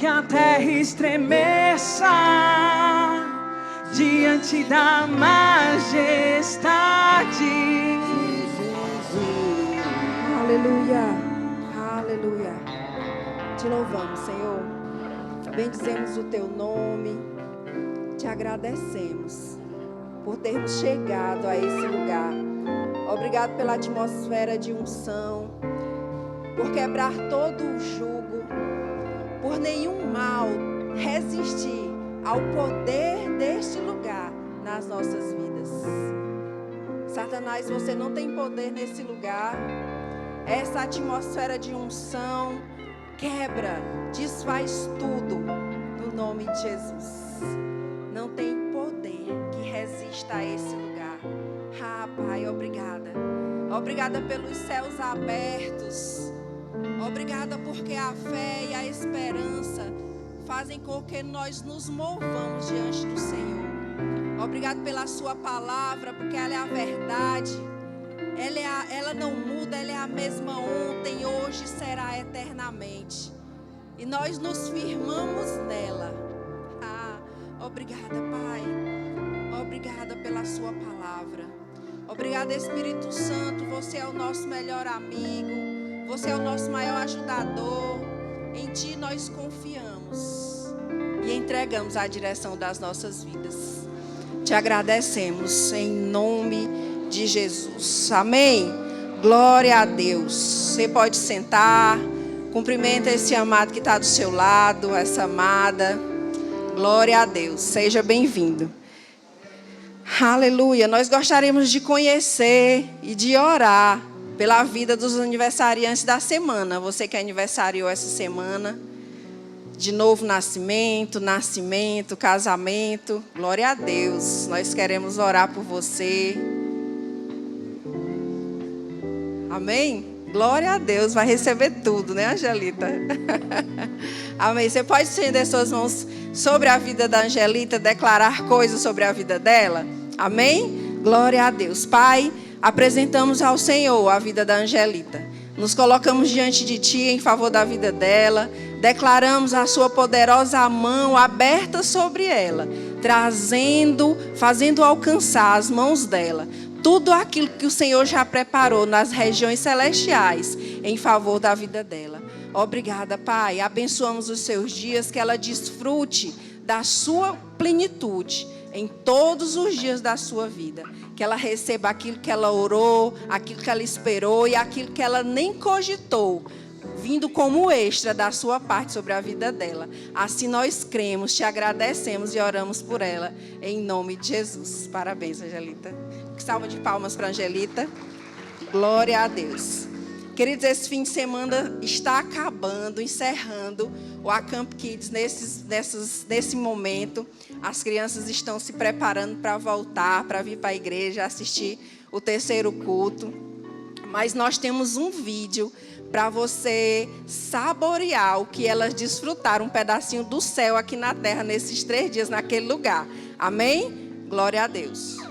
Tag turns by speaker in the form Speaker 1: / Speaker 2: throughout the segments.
Speaker 1: que a terra estremeça diante da majestade de Jesus.
Speaker 2: Aleluia, aleluia. Te louvamos, Senhor. Bendizemos o teu nome. Te agradecemos por termos chegado a esse lugar. Obrigado pela atmosfera de unção, por quebrar todo o jugo, por nenhum mal resistir ao poder deste lugar nas nossas vidas. Satanás, você não tem poder nesse lugar. Essa atmosfera de unção quebra, desfaz tudo no nome de Jesus. Não tem poder que resista a esse lugar. Ah, Pai, obrigada. Obrigada pelos céus abertos. Obrigada porque a fé e a esperança fazem com que nós nos movamos diante do Senhor. Obrigado pela sua palavra, porque ela é a verdade. Ela não muda, ela é a mesma ontem, hoje, será eternamente. E nós nos firmamos nela. Obrigada, Pai. Obrigada pela sua palavra. Obrigada, Espírito Santo. Você é o nosso melhor amigo. Você é o nosso maior ajudador. Em Ti nós confiamos e entregamos a direção das nossas vidas. Te agradecemos em nome de Jesus. Amém? Glória a Deus. Você pode sentar. Cumprimenta esse amado que está do seu lado, essa amada. Glória a Deus. Seja bem-vindo. Aleluia. Nós gostaríamos de conhecer e de orar pela vida dos aniversariantes da semana. Você que aniversariou essa semana. De novo nascimento, casamento. Glória a Deus. Nós queremos orar por você. Amém? Glória a Deus. Vai receber tudo, né, Angelita? Amém. Você pode estender suas mãos sobre a vida da Angelita, declarar coisas sobre a vida dela? Amém? Glória a Deus. Pai, apresentamos ao Senhor a vida da Angelita. Nos colocamos diante de Ti em favor da vida dela. Declaramos a Sua poderosa mão aberta sobre ela, fazendo alcançar as mãos dela tudo aquilo que o Senhor já preparou nas regiões celestiais em favor da vida dela. Obrigada, Pai. Abençoamos os seus dias, que ela desfrute da sua plenitude em todos os dias da sua vida. Que ela receba aquilo que ela orou, aquilo que ela esperou e aquilo que ela nem cogitou, vindo como extra da sua parte sobre a vida dela. Assim nós cremos, te agradecemos e oramos por ela, em nome de Jesus. Parabéns, Angelita. Salva de palmas para a Angelita. Glória a Deus. Queridos, esse fim de semana está acabando, encerrando o Acamp Kids nesse momento. As crianças estão se preparando para voltar, para vir para a igreja, assistir o terceiro culto. Mas nós temos um vídeo para você saborear o que elas desfrutaram, um pedacinho do céu aqui na terra, nesses 3 dias, naquele lugar. Amém? Glória a Deus.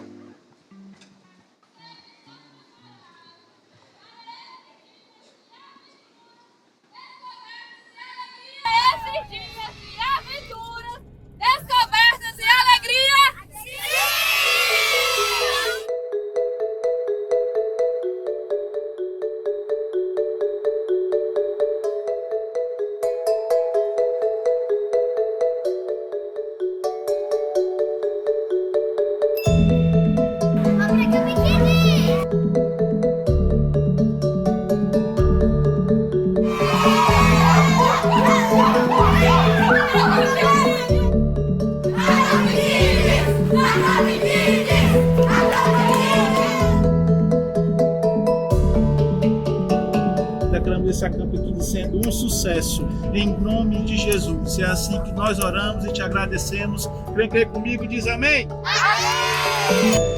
Speaker 3: Descobertas e alegria.
Speaker 4: Esse Acamp Kids sendo um sucesso, em nome de Jesus. É assim que nós oramos e te agradecemos. Crê comigo e diz amém. Amém.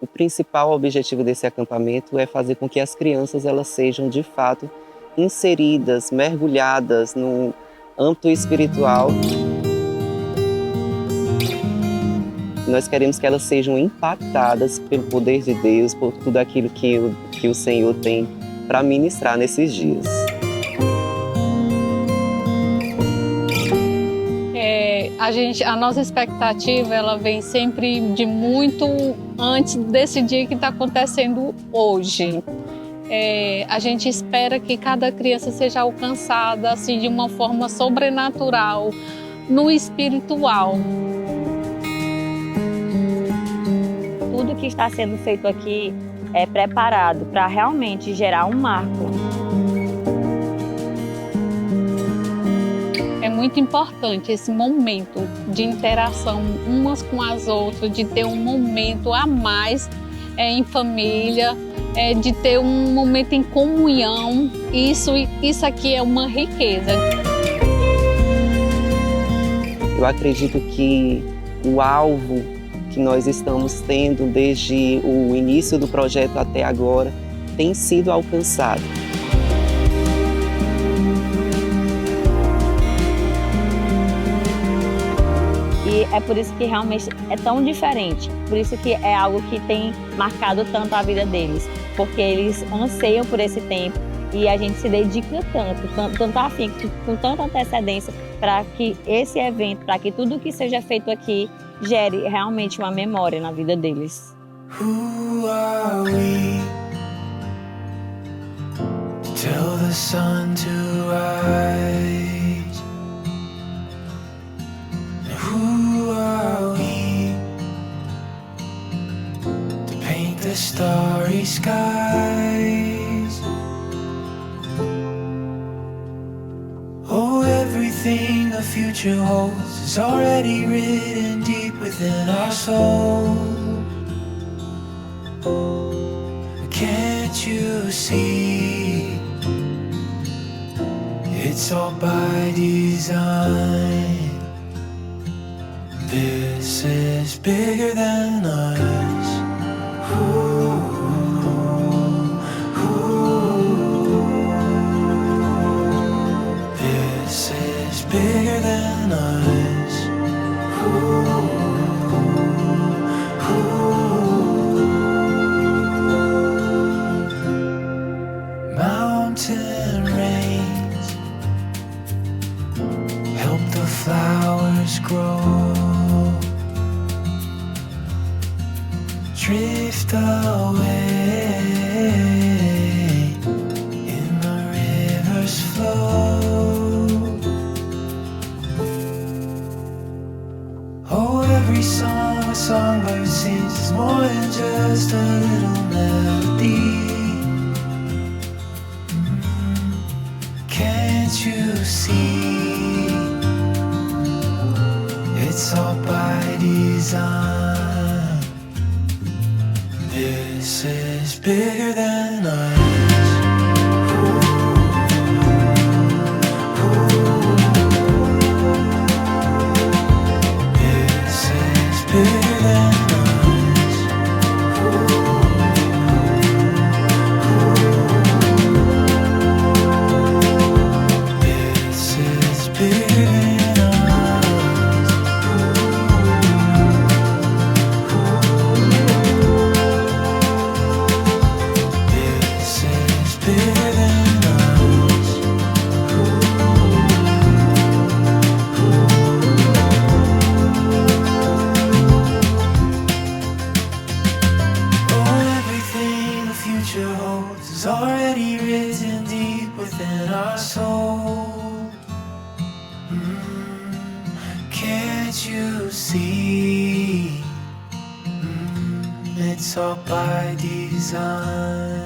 Speaker 5: o principal objetivo desse acampamento é fazer com que as crianças elas sejam de fato inseridas, mergulhadas no âmbito espiritual. Nós queremos que elas sejam impactadas pelo poder de Deus, por tudo aquilo que o Senhor tem para ministrar nesses dias.
Speaker 6: A nossa expectativa ela vem sempre de muito antes desse dia que está acontecendo hoje. A gente espera que cada criança seja alcançada assim, de uma forma sobrenatural, no espiritual.
Speaker 7: Tudo que está sendo feito aqui é preparado para realmente gerar um marco.
Speaker 6: É muito importante esse momento de interação umas com as outras, de ter um momento a mais em família, de ter um momento em comunhão. Isso aqui é uma riqueza.
Speaker 5: Eu acredito que o alvo que nós estamos tendo desde o início do projeto até agora tem sido alcançado.
Speaker 7: E é por isso que realmente é tão diferente, por isso que é algo que tem marcado tanto a vida deles, porque eles anseiam por esse tempo e a gente se dedica tanto afinco, com tanta antecedência para que esse evento, para que tudo que seja feito aqui gere realmente uma memória na vida deles.
Speaker 8: Who are we? Tell the sun to rise. Who are we to paint the starry skies? Oh, everything the future holds is already written deep within our souls. Can't you see? It's all by design. This is bigger than us. This is bigger than us. Mountain rains help the flowers grow. Drift away in the river's flow. Oh, every song a songbird sings is more than just a little melody. Can't you see? It's all by design. This is bigger than us. This is bigger than us. This is bigger than us. This is bigger than us. Oh, everything the future holds is already written deep within our soul. Can't you see? It's all by design.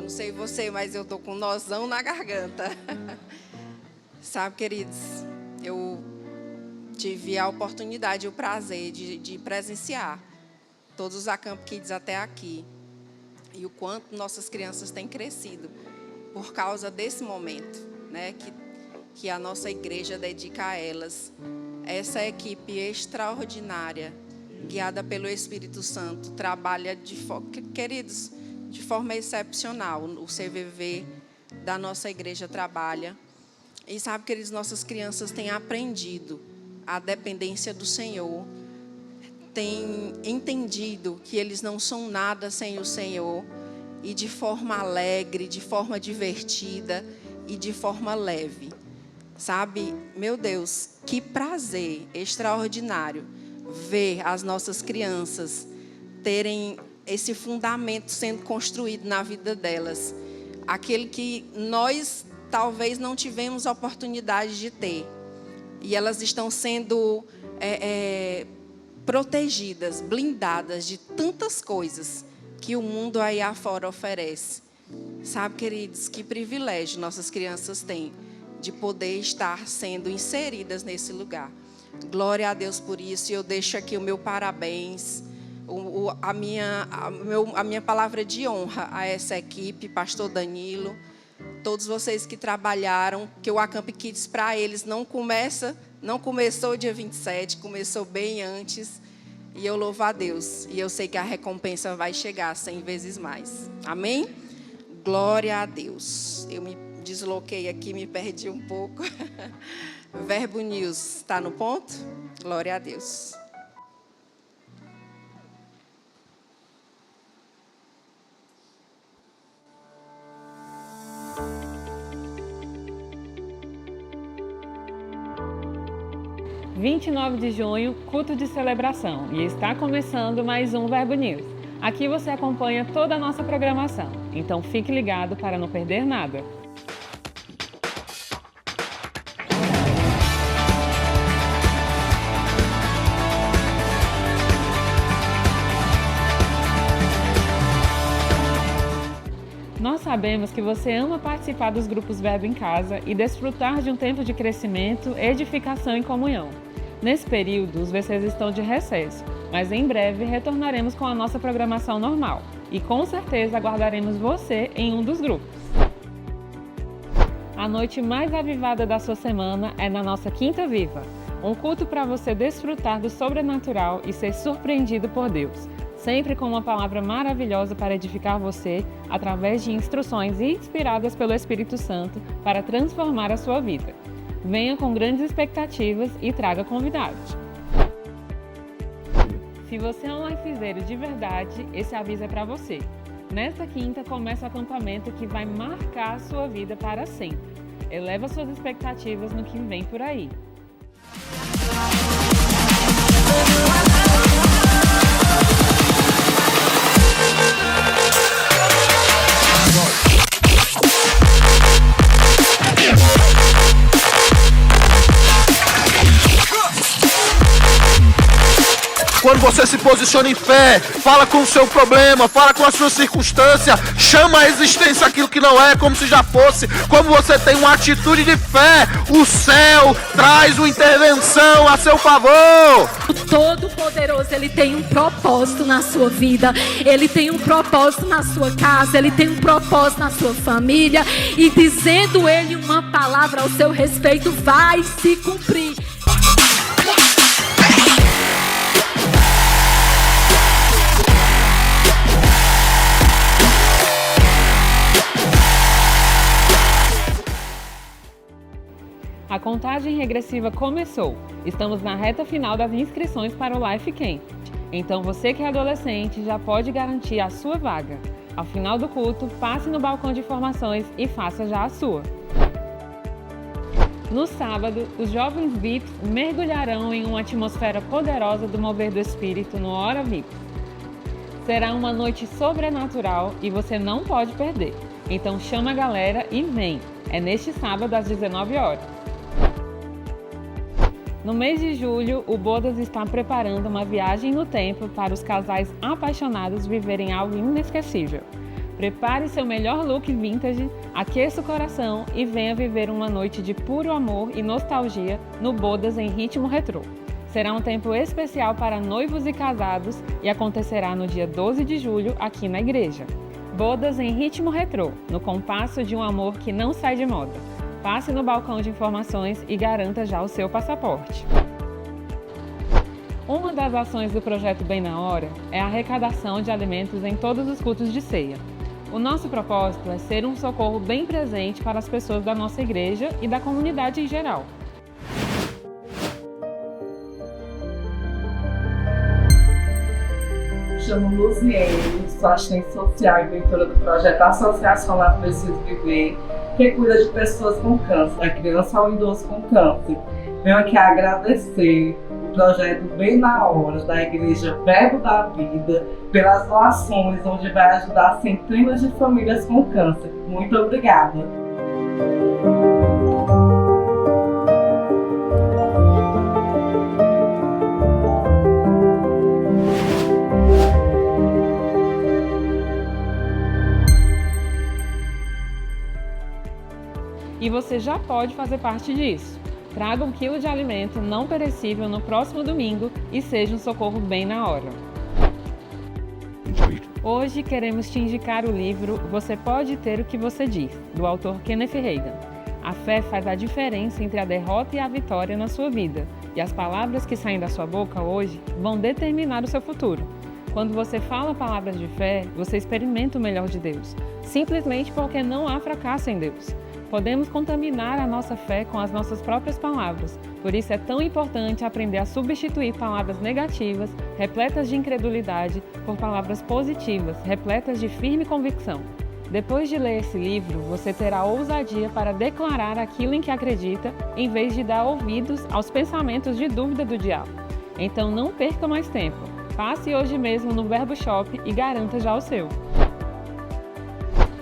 Speaker 2: não sei você, mas eu tô com um nozão na garganta. Sabe, queridos, eu tive a oportunidade e o prazer de presenciar todos os Acamp Kids até aqui. E o quanto nossas crianças têm crescido por causa desse momento, né, que a nossa igreja dedica a elas. Essa equipe extraordinária, guiada pelo Espírito Santo, trabalha queridos, de forma excepcional. O CVV da nossa igreja trabalha. E sabe, queridos, nossas crianças têm aprendido a dependência do Senhor, têm entendido que eles não são nada sem o Senhor, e de forma alegre, de forma divertida e de forma leve. Sabe, meu Deus, que prazer extraordinário ver as nossas crianças terem esse fundamento sendo construído na vida delas. Aquele que nós talvez não tivemos a oportunidade de ter. E elas estão sendo protegidas, blindadas de tantas coisas que o mundo aí afora oferece. Sabe, queridos, que privilégio nossas crianças têm de poder estar sendo inseridas nesse lugar. Glória a Deus por isso. E eu deixo aqui o meu parabéns, a minha palavra de honra a essa equipe, pastor Danilo, todos vocês que trabalharam, que o Acamp Kids para eles não começou dia 27, começou bem antes. E eu louvo a Deus. E eu sei que a recompensa vai chegar 100 vezes mais. Amém? Glória a Deus. Eu me desloquei aqui, me perdi um pouco. Verbo News, está no ponto? Glória a Deus.
Speaker 9: Dia 29 de junho, culto de celebração, e está começando mais um Verbo News. Aqui você acompanha toda a nossa programação, então fique ligado para não perder nada. Nós sabemos que você ama participar dos grupos Verbo em casa e desfrutar de um tempo de crescimento, edificação e comunhão. Nesse período, os VCs estão de recesso, mas em breve retornaremos com a nossa programação normal e com certeza aguardaremos você em um dos grupos. A noite mais avivada da sua semana é na nossa Quinta Viva, um culto para você desfrutar do sobrenatural e ser surpreendido por Deus, sempre com uma palavra maravilhosa para edificar você através de instruções inspiradas pelo Espírito Santo para transformar a sua vida. Venha com grandes expectativas e traga convidados. Se você é um lifezeiro de verdade, esse aviso é para você. Nesta quinta começa o acampamento que vai marcar a sua vida para sempre. Eleva suas expectativas no que vem por aí.
Speaker 10: Quando você se posiciona em fé, fala com o seu problema, fala com a sua circunstância, chama a existência aquilo que não é como se já fosse. Como você tem uma atitude de fé, o céu traz uma intervenção a seu favor.
Speaker 11: O Todo-Poderoso, Ele tem um propósito na sua vida, Ele tem um propósito na sua casa, Ele tem um propósito na sua família, e dizendo Ele uma palavra ao seu respeito, vai se cumprir.
Speaker 9: A contagem regressiva começou. Estamos na reta final das inscrições para o Life Camp. Então você que é adolescente já pode garantir a sua vaga. Ao final do culto, passe no balcão de informações e faça já a sua. No sábado, os jovens VIPs mergulharão em uma atmosfera poderosa do mover do Espírito no Hora VIP. Será uma noite sobrenatural e você não pode perder. Então chama a galera e vem. É neste sábado às 19 horas. No mês de julho, o Bodas está preparando uma viagem no tempo para os casais apaixonados viverem algo inesquecível. Prepare seu melhor look vintage, aqueça o coração e venha viver uma noite de puro amor e nostalgia no Bodas em Ritmo Retrô. Será um tempo especial para noivos e casados e acontecerá no dia 12 de julho aqui na igreja. Bodas em Ritmo Retrô, no compasso de um amor que não sai de moda. Passe no balcão de informações e garanta já o seu passaporte. Uma das ações do projeto Bem na Hora é a arrecadação de alimentos em todos os cultos de ceia. O nosso propósito é ser um socorro bem presente para as pessoas da nossa igreja e da comunidade em geral.
Speaker 12: Me chamo Luziene, sou assistente social e mentora do projeto Associação Lá Preciso Viver, que cuida de pessoas com câncer, da criança ao idoso com câncer. Venho aqui agradecer o projeto Bem na Hora da Igreja Verbo da Vida pelas doações, onde vai ajudar centenas de famílias com câncer. Muito obrigada!
Speaker 9: E você já pode fazer parte disso. Traga 1 quilo de alimento não perecível no próximo domingo e seja um socorro bem na hora. Hoje queremos te indicar o livro Você Pode Ter o que Você Diz, do autor Kenneth Reagan. A fé faz a diferença entre a derrota e a vitória na sua vida, e as palavras que saem da sua boca hoje vão determinar o seu futuro. Quando você fala palavras de fé, você experimenta o melhor de Deus, simplesmente porque não há fracasso em Deus. Podemos contaminar a nossa fé com as nossas próprias palavras, por isso é tão importante aprender a substituir palavras negativas, repletas de incredulidade, por palavras positivas, repletas de firme convicção. Depois de ler esse livro, você terá ousadia para declarar aquilo em que acredita, em vez de dar ouvidos aos pensamentos de dúvida do diabo. Então não perca mais tempo. Passe hoje mesmo no Verbo Shop e garanta já o seu.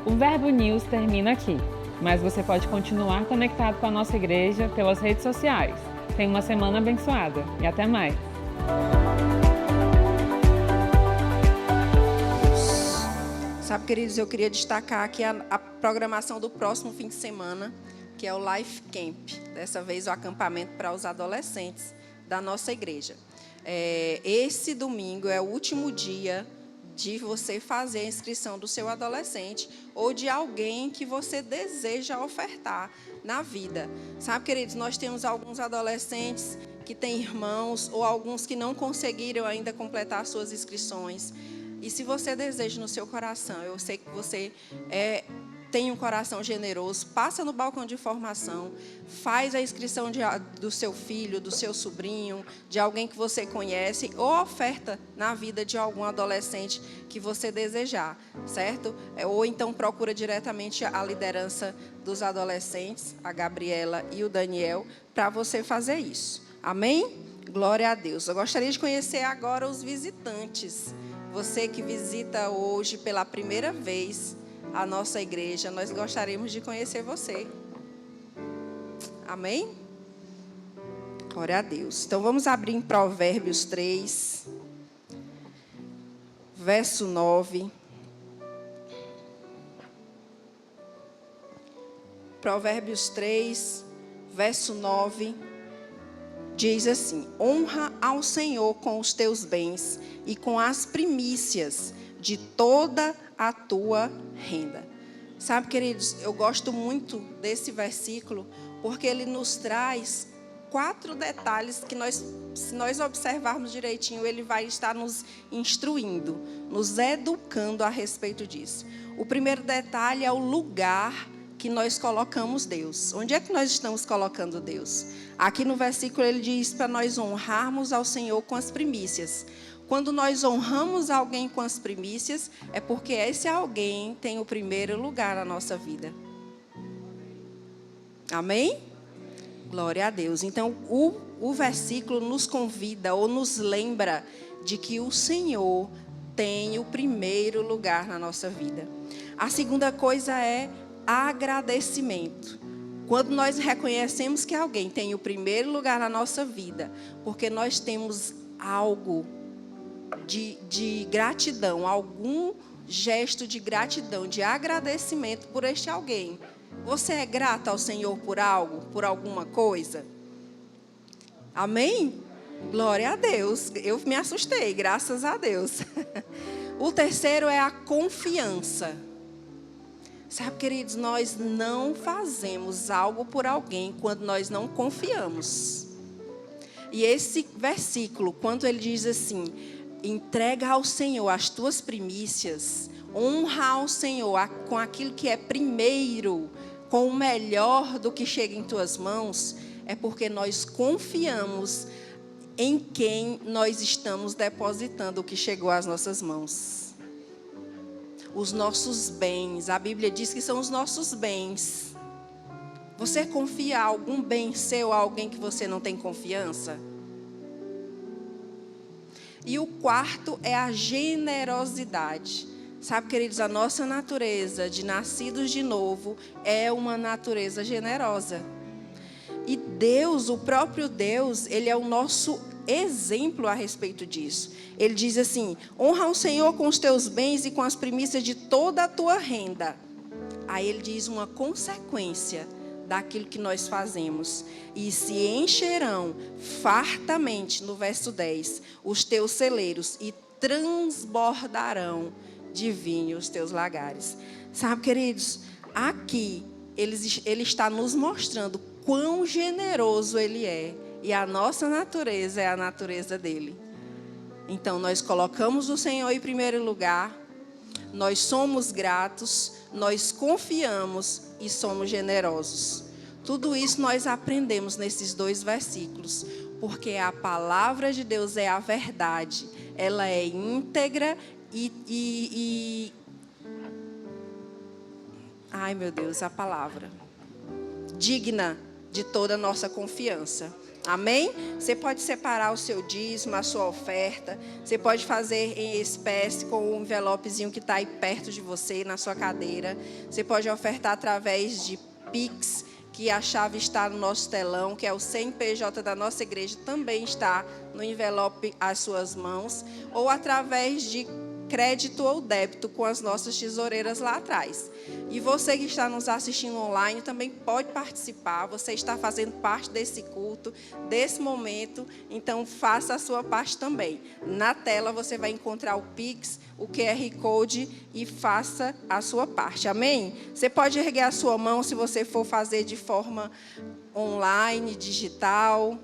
Speaker 9: O Verbo News termina aqui, mas você pode continuar conectado com a nossa igreja pelas redes sociais. Tenha uma semana abençoada e até mais!
Speaker 2: Sabe, queridos, eu queria destacar aqui a programação do próximo fim de semana, que é o Life Camp. Dessa vez o acampamento para os adolescentes da nossa igreja. Esse domingo é o último dia de você fazer a inscrição do seu adolescente ou de alguém que você deseja ofertar na vida. Sabe, queridos, nós temos alguns adolescentes que têm irmãos ou alguns que não conseguiram ainda completar suas inscrições. E se você deseja no seu coração, eu sei que você tem um coração generoso, passa no balcão de formação, faz a inscrição do seu filho, do seu sobrinho, de alguém que você conhece, ou oferta na vida de algum adolescente que você desejar, certo? Ou então procura diretamente a liderança dos adolescentes, a Gabriela e o Daniel, para você fazer isso. Amém? Glória a Deus. Eu gostaria de conhecer agora os visitantes. Você que visita hoje pela primeira vez a nossa igreja, nós gostaríamos de conhecer você. Amém? Glória a Deus. Então vamos abrir em Provérbios 3, verso 9. Provérbios 3, verso 9, diz assim: honra ao Senhor com os teus bens e com as primícias de toda a tua renda. Sabe, queridos, eu gosto muito desse versículo porque ele nos traz 4 detalhes que se nós observarmos direitinho, ele vai estar nos instruindo, nos educando a respeito disso. O primeiro detalhe é o lugar que nós colocamos Deus. Onde é que nós estamos colocando Deus? Aqui no versículo ele diz para nós honrarmos ao Senhor com as primícias. Quando nós honramos alguém com as primícias, é porque esse alguém tem o primeiro lugar na nossa vida. Amém? Glória a Deus. Então, o versículo nos convida ou nos lembra de que o Senhor tem o primeiro lugar na nossa vida. A segunda coisa é agradecimento. Quando nós reconhecemos que alguém tem o primeiro lugar na nossa vida, porque nós temos algo de gratidão, algum gesto de gratidão, de agradecimento por este alguém. Você é grato ao Senhor por algo, por alguma coisa? Amém? Glória a Deus. Eu me assustei, graças a Deus. O terceiro é a confiança. Sabe, queridos, nós não fazemos algo por alguém quando nós não confiamos. E esse versículo, quando ele diz assim, entrega ao Senhor as tuas primícias, honra ao Senhor com aquilo que é primeiro, com o melhor do que chega em tuas mãos, é porque nós confiamos em quem nós estamos depositando o que chegou às nossas mãos. Os nossos bens, a Bíblia diz que são os nossos bens. Você confia algum bem seu a alguém que você não tem confiança? E o quarto é a generosidade. Sabe, queridos, a nossa natureza de nascidos de novo é uma natureza generosa. E Deus, o próprio Deus, Ele é o nosso exemplo a respeito disso. Ele diz assim, honra o Senhor com os teus bens e com as primícias de toda a tua renda. Aí ele diz uma consequência daquilo que nós fazemos. E se encherão fartamente, no verso 10, os teus celeiros e transbordarão de vinho os teus lagares. Sabe, queridos, aqui ele está nos mostrando quão generoso Ele é. E a nossa natureza é a natureza dele. Então, nós colocamos o Senhor em primeiro lugar, nós somos gratos, nós confiamos e somos generosos. Tudo isso nós aprendemos nesses 2 versículos, porque a palavra de Deus é a verdade, ela é íntegra ai meu Deus, a palavra digna de toda a nossa confiança. Amém? Você pode separar o seu dízimo, a sua oferta. Você pode fazer em espécie com um envelopezinho que está aí perto de você, na sua cadeira. Você pode ofertar através de Pix, que a chave está no nosso telão, que é o CNPJ da nossa igreja, também está no envelope às suas mãos. Ou através de crédito ou débito com as nossas tesoureiras lá atrás. E você que está nos assistindo online também pode participar. Você está fazendo parte desse culto, desse momento. Então, faça a sua parte também. Na tela você vai encontrar o Pix, o QR Code e faça a sua parte. Amém? Você pode erguer a sua mão se você for fazer de forma online, digital.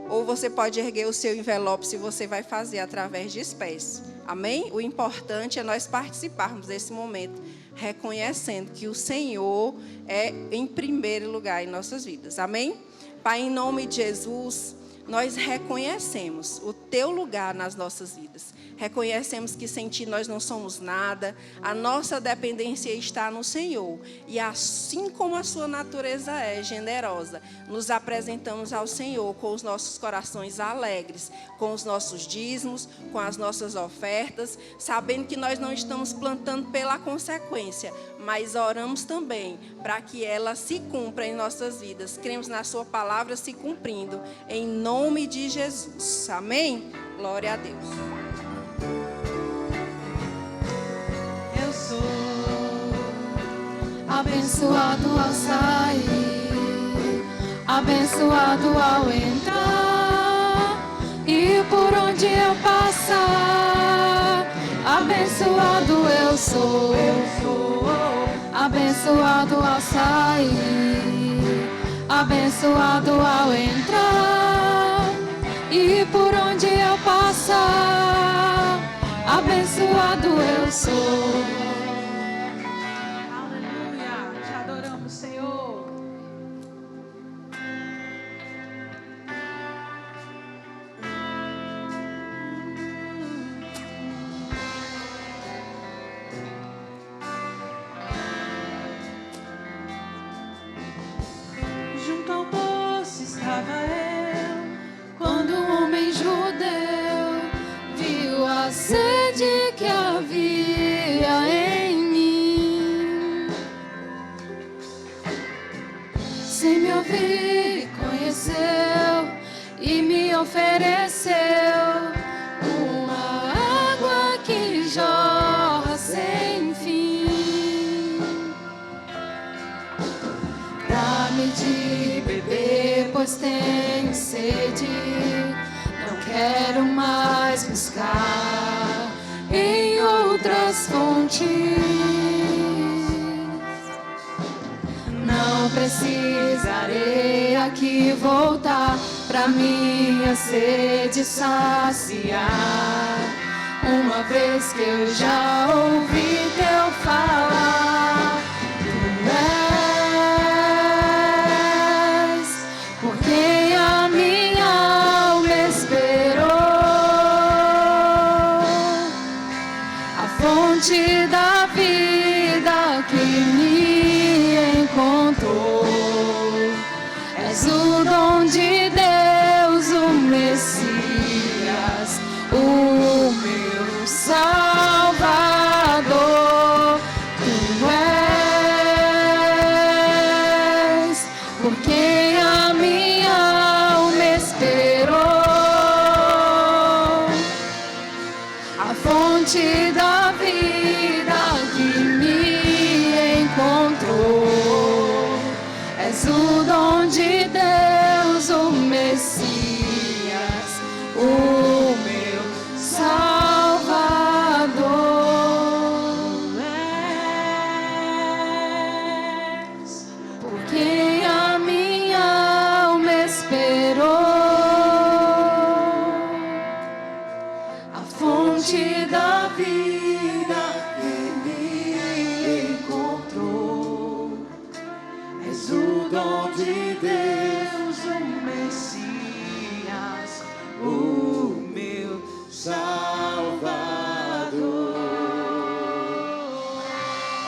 Speaker 2: Ou você pode erguer o seu envelope se você vai fazer através de espécie. Amém? O importante é nós participarmos desse momento, reconhecendo que o Senhor é em primeiro lugar em nossas vidas. Amém? Pai, em nome de Jesus, nós reconhecemos o Teu lugar nas nossas vidas. Reconhecemos que sem Ti nós não somos nada. A nossa dependência está no Senhor. E assim como a Sua natureza é generosa, nos apresentamos ao Senhor com os nossos corações alegres, com os nossos dízimos, com as nossas ofertas, sabendo que nós não estamos plantando pela consequência, mas oramos também para que ela se cumpra em nossas vidas. Cremos na Sua palavra se cumprindo, em nome de Jesus. Amém? Glória a Deus.
Speaker 13: Eu sou abençoado ao sair, abençoado ao entrar, e por onde eu passar, abençoado eu sou. Abençoado ao sair, abençoado ao entrar, e por onde eu passar, abençoado eu sou.
Speaker 1: Aleluia, te adoramos, Senhor. Junto ao poço estava eu,
Speaker 13: quando um homem judeu viu a sede que havia em mim. Sem me ouvir, conheceu e me ofereceu uma água que jorra sem de beber, pois tenho sede. Não quero mais buscar em outras fontes. Não precisarei aqui voltar pra minha sede saciar. Uma vez que eu já ouvi teu falar, tu és por quem a minha alma esperou, a fonte da vida que me encontrou. És o dom de Deus, o Messias, o meu Salvador. Tu és por quem a minha alma esperou, a fonte da vida que me encontrou. És o dom de Deus, o Messias, o meu Salvador. És por quem a minha alma esperou, a fonte da vida que me encontrou. És o dom de Deus, o Messias, o meu Salvador.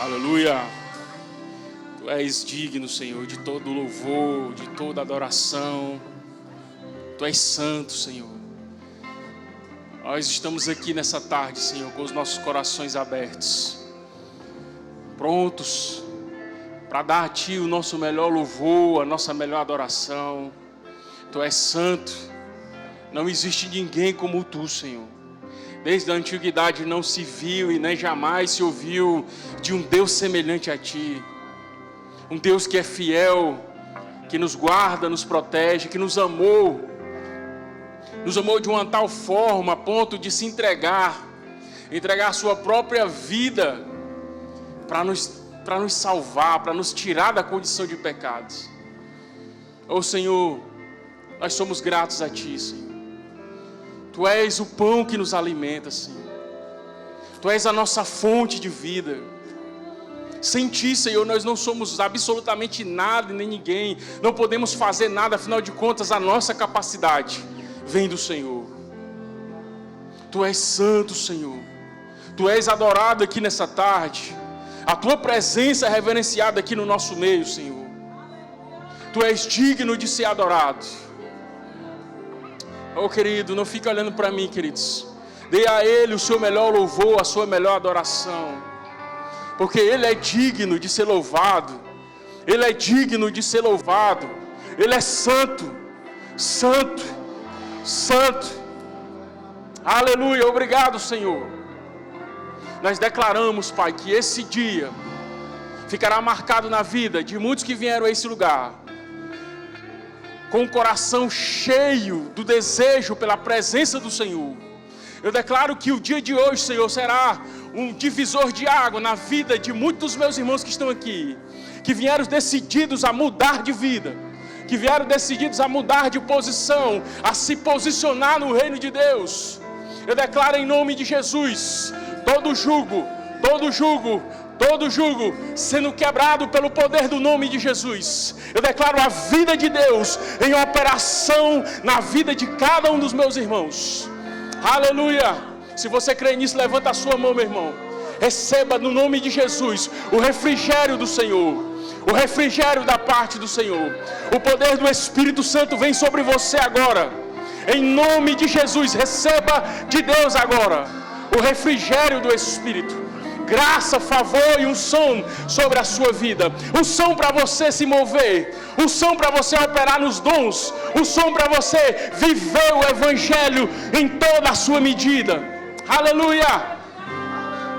Speaker 14: Aleluia. Tu és digno, Senhor, de todo louvor, de toda adoração. Tu és santo, Senhor. Nós estamos aqui nessa tarde, Senhor, com os nossos corações abertos, prontos para dar a Ti o nosso melhor louvor, a nossa melhor adoração. Tu és santo. Não existe ninguém como Tu, Senhor. Desde a antiguidade não se viu e nem jamais se ouviu de um Deus semelhante a Ti. Um Deus que é fiel, que nos guarda, nos protege, que nos amou de uma tal forma a ponto de se entregar a sua própria vida para nos salvar, para nos tirar da condição de pecados. Oh Senhor, nós somos gratos a Ti, Senhor. Tu és o pão que nos alimenta, Senhor. Tu és a nossa fonte de vida. Sem Ti, Senhor, nós não somos absolutamente nada nem ninguém. Não podemos fazer nada, afinal de contas, a nossa capacidade vem do Senhor. Tu és santo, Senhor. Tu és adorado aqui nessa tarde. A Tua presença é reverenciada aqui no nosso meio, Senhor. Tu és digno de ser adorado. Oh, querido, não fique olhando para mim, queridos. Dê a Ele o seu melhor louvor, a sua melhor adoração. Porque Ele é digno de ser louvado. Ele é digno de ser louvado. Ele é santo, santo, santo. Aleluia, obrigado, Senhor. Nós declaramos, Pai, que esse dia ficará marcado na vida de muitos que vieram a esse lugar, com o coração cheio do desejo pela presença do Senhor. Eu declaro que o dia de hoje, Senhor, será um divisor de água na vida de muitos dos meus irmãos que estão aqui, que vieram decididos a mudar de vida, que vieram decididos a mudar de posição, a se posicionar no reino de Deus. Eu declaro em nome de Jesus, todo jugo sendo quebrado pelo poder do nome de Jesus. Eu declaro a vida de Deus em operação na vida de cada um dos meus irmãos. Aleluia. Se você crê nisso, levanta a sua mão, meu irmão. Receba no nome de Jesus o refrigério do Senhor, o refrigério da parte do Senhor. O poder do Espírito Santo vem sobre você agora. Em nome de Jesus, receba de Deus agora o refrigério do Espírito. Graça, favor e unção sobre a sua vida. Unção para você se mover. Unção para você operar nos dons. Unção para você viver o Evangelho em toda a sua medida. Aleluia!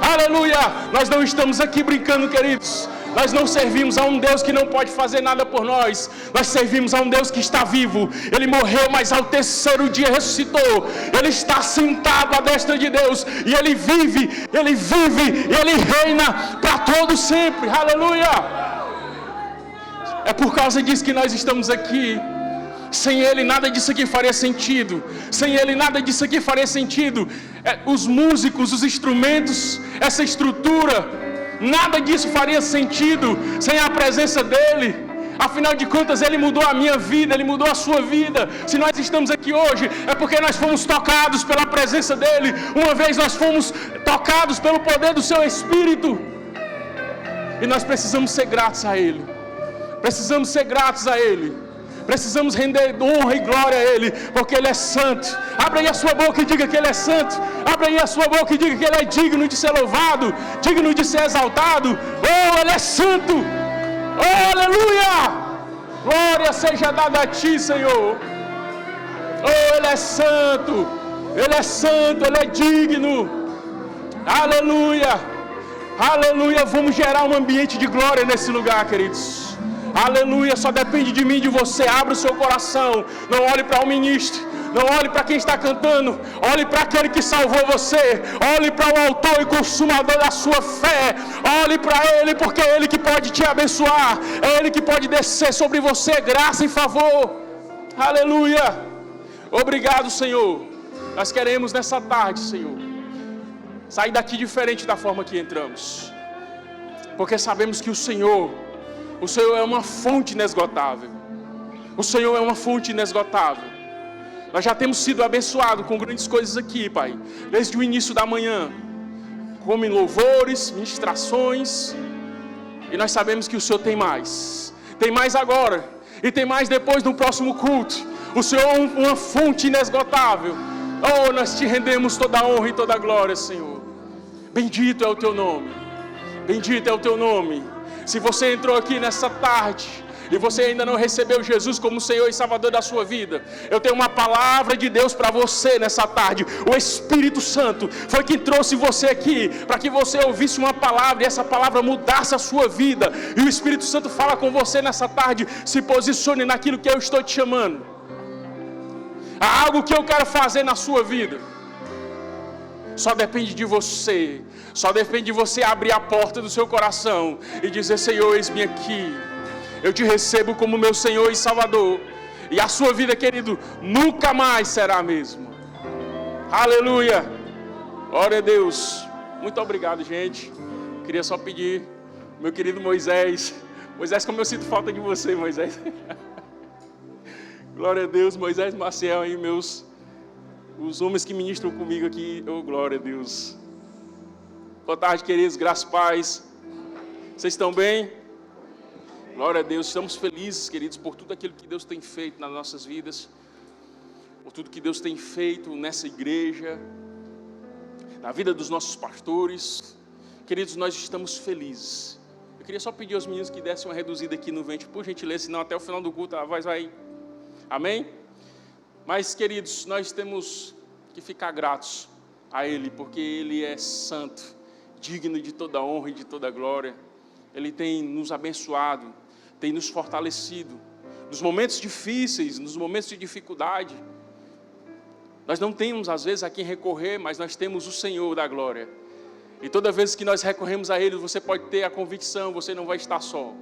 Speaker 14: Aleluia! Nós não estamos aqui brincando, queridos. Nós não servimos a um Deus que não pode fazer nada por nós. Nós servimos a um Deus que está vivo. Ele morreu, mas ao terceiro dia ressuscitou. Ele está sentado à destra de Deus. E Ele vive, e Ele reina para todo sempre. Aleluia! É por causa disso que nós estamos aqui. Sem Ele nada disso aqui faria sentido. Sem Ele nada disso aqui faria sentido. Os músicos, os instrumentos, essa estrutura, nada disso faria sentido sem a presença dEle. Afinal de contas, Ele mudou a minha vida, Ele mudou a sua vida. Se nós estamos aqui hoje, é porque nós fomos tocados pela presença dEle. Uma vez nós fomos tocados pelo poder do Seu Espírito. E nós precisamos ser gratos a Ele. Precisamos ser gratos a Ele. Precisamos render honra e glória a Ele, porque Ele é santo. Abra aí a sua boca e diga que Ele é santo. Abra aí a sua boca e diga que Ele é digno de ser louvado, digno de ser exaltado. Oh, Ele é santo. Oh, aleluia. Glória seja dada a Ti, Senhor. Oh, Ele é santo. Ele é santo, Ele é digno. Aleluia. Aleluia. Vamos gerar um ambiente de glória nesse lugar, queridos. Aleluia, só depende de mim e de você. Abra o seu coração. Não olhe para o ministro. Não olhe para quem está cantando. Olhe para aquele que salvou você. Olhe para o autor e consumador da sua fé. Olhe para Ele, porque é Ele que pode te abençoar. É Ele que pode descer sobre você graça e favor. Aleluia. Obrigado, Senhor. Nós queremos nessa tarde, Senhor, sair daqui diferente da forma que entramos. Porque sabemos que o Senhor é uma fonte inesgotável. O Senhor é uma fonte inesgotável. Nós já temos sido abençoados com grandes coisas aqui, Pai, desde o início da manhã, como em louvores, ministrações, e nós sabemos que o Senhor tem mais. Tem mais agora, e tem mais depois no próximo culto. O Senhor é uma fonte inesgotável. Oh, nós te rendemos toda a honra e toda a glória, Senhor. Bendito é o Teu nome. Bendito é o Teu nome. Se você entrou aqui nessa tarde e você ainda não recebeu Jesus como Senhor e Salvador da sua vida, eu tenho uma palavra de Deus para você nessa tarde. O Espírito Santo foi quem trouxe você aqui para que você ouvisse uma palavra e essa palavra mudasse a sua vida. E o Espírito Santo fala com você nessa tarde: se posicione naquilo que eu estou te chamando. Há algo que eu quero fazer na sua vida. Só depende de você. Só depende de você abrir a porta do seu coração e dizer: Senhor, eis-me aqui. Eu te recebo como meu Senhor e Salvador. E a sua vida, querido, nunca mais será a mesma. Aleluia. Glória a Deus. Muito obrigado, gente. Queria só pedir, meu querido Moisés. Moisés, como eu sinto falta de você, Moisés. Glória a Deus. Moisés, Maciel aí, os homens que ministram comigo aqui. Oh, glória a Deus. Boa tarde, queridos, graças e paz. Vocês estão bem? Glória a Deus. Estamos felizes, queridos, por tudo aquilo que Deus tem feito nas nossas vidas, por tudo que Deus tem feito nessa igreja, na vida dos nossos pastores. Queridos, nós estamos felizes. Eu queria só pedir aos meninos que dessem uma reduzida aqui no ventre, por gentileza, senão até o final do culto a voz vai. Amém? Mas, queridos, nós temos que ficar gratos a Ele, porque Ele é santo, digno de toda honra e de toda glória. Ele tem nos abençoado, tem nos fortalecido. Nos momentos difíceis, nos momentos de dificuldade, nós não temos às vezes a quem recorrer, mas nós temos o Senhor da glória. E toda vez que nós recorremos a Ele, você pode ter a convicção, você não vai estar só.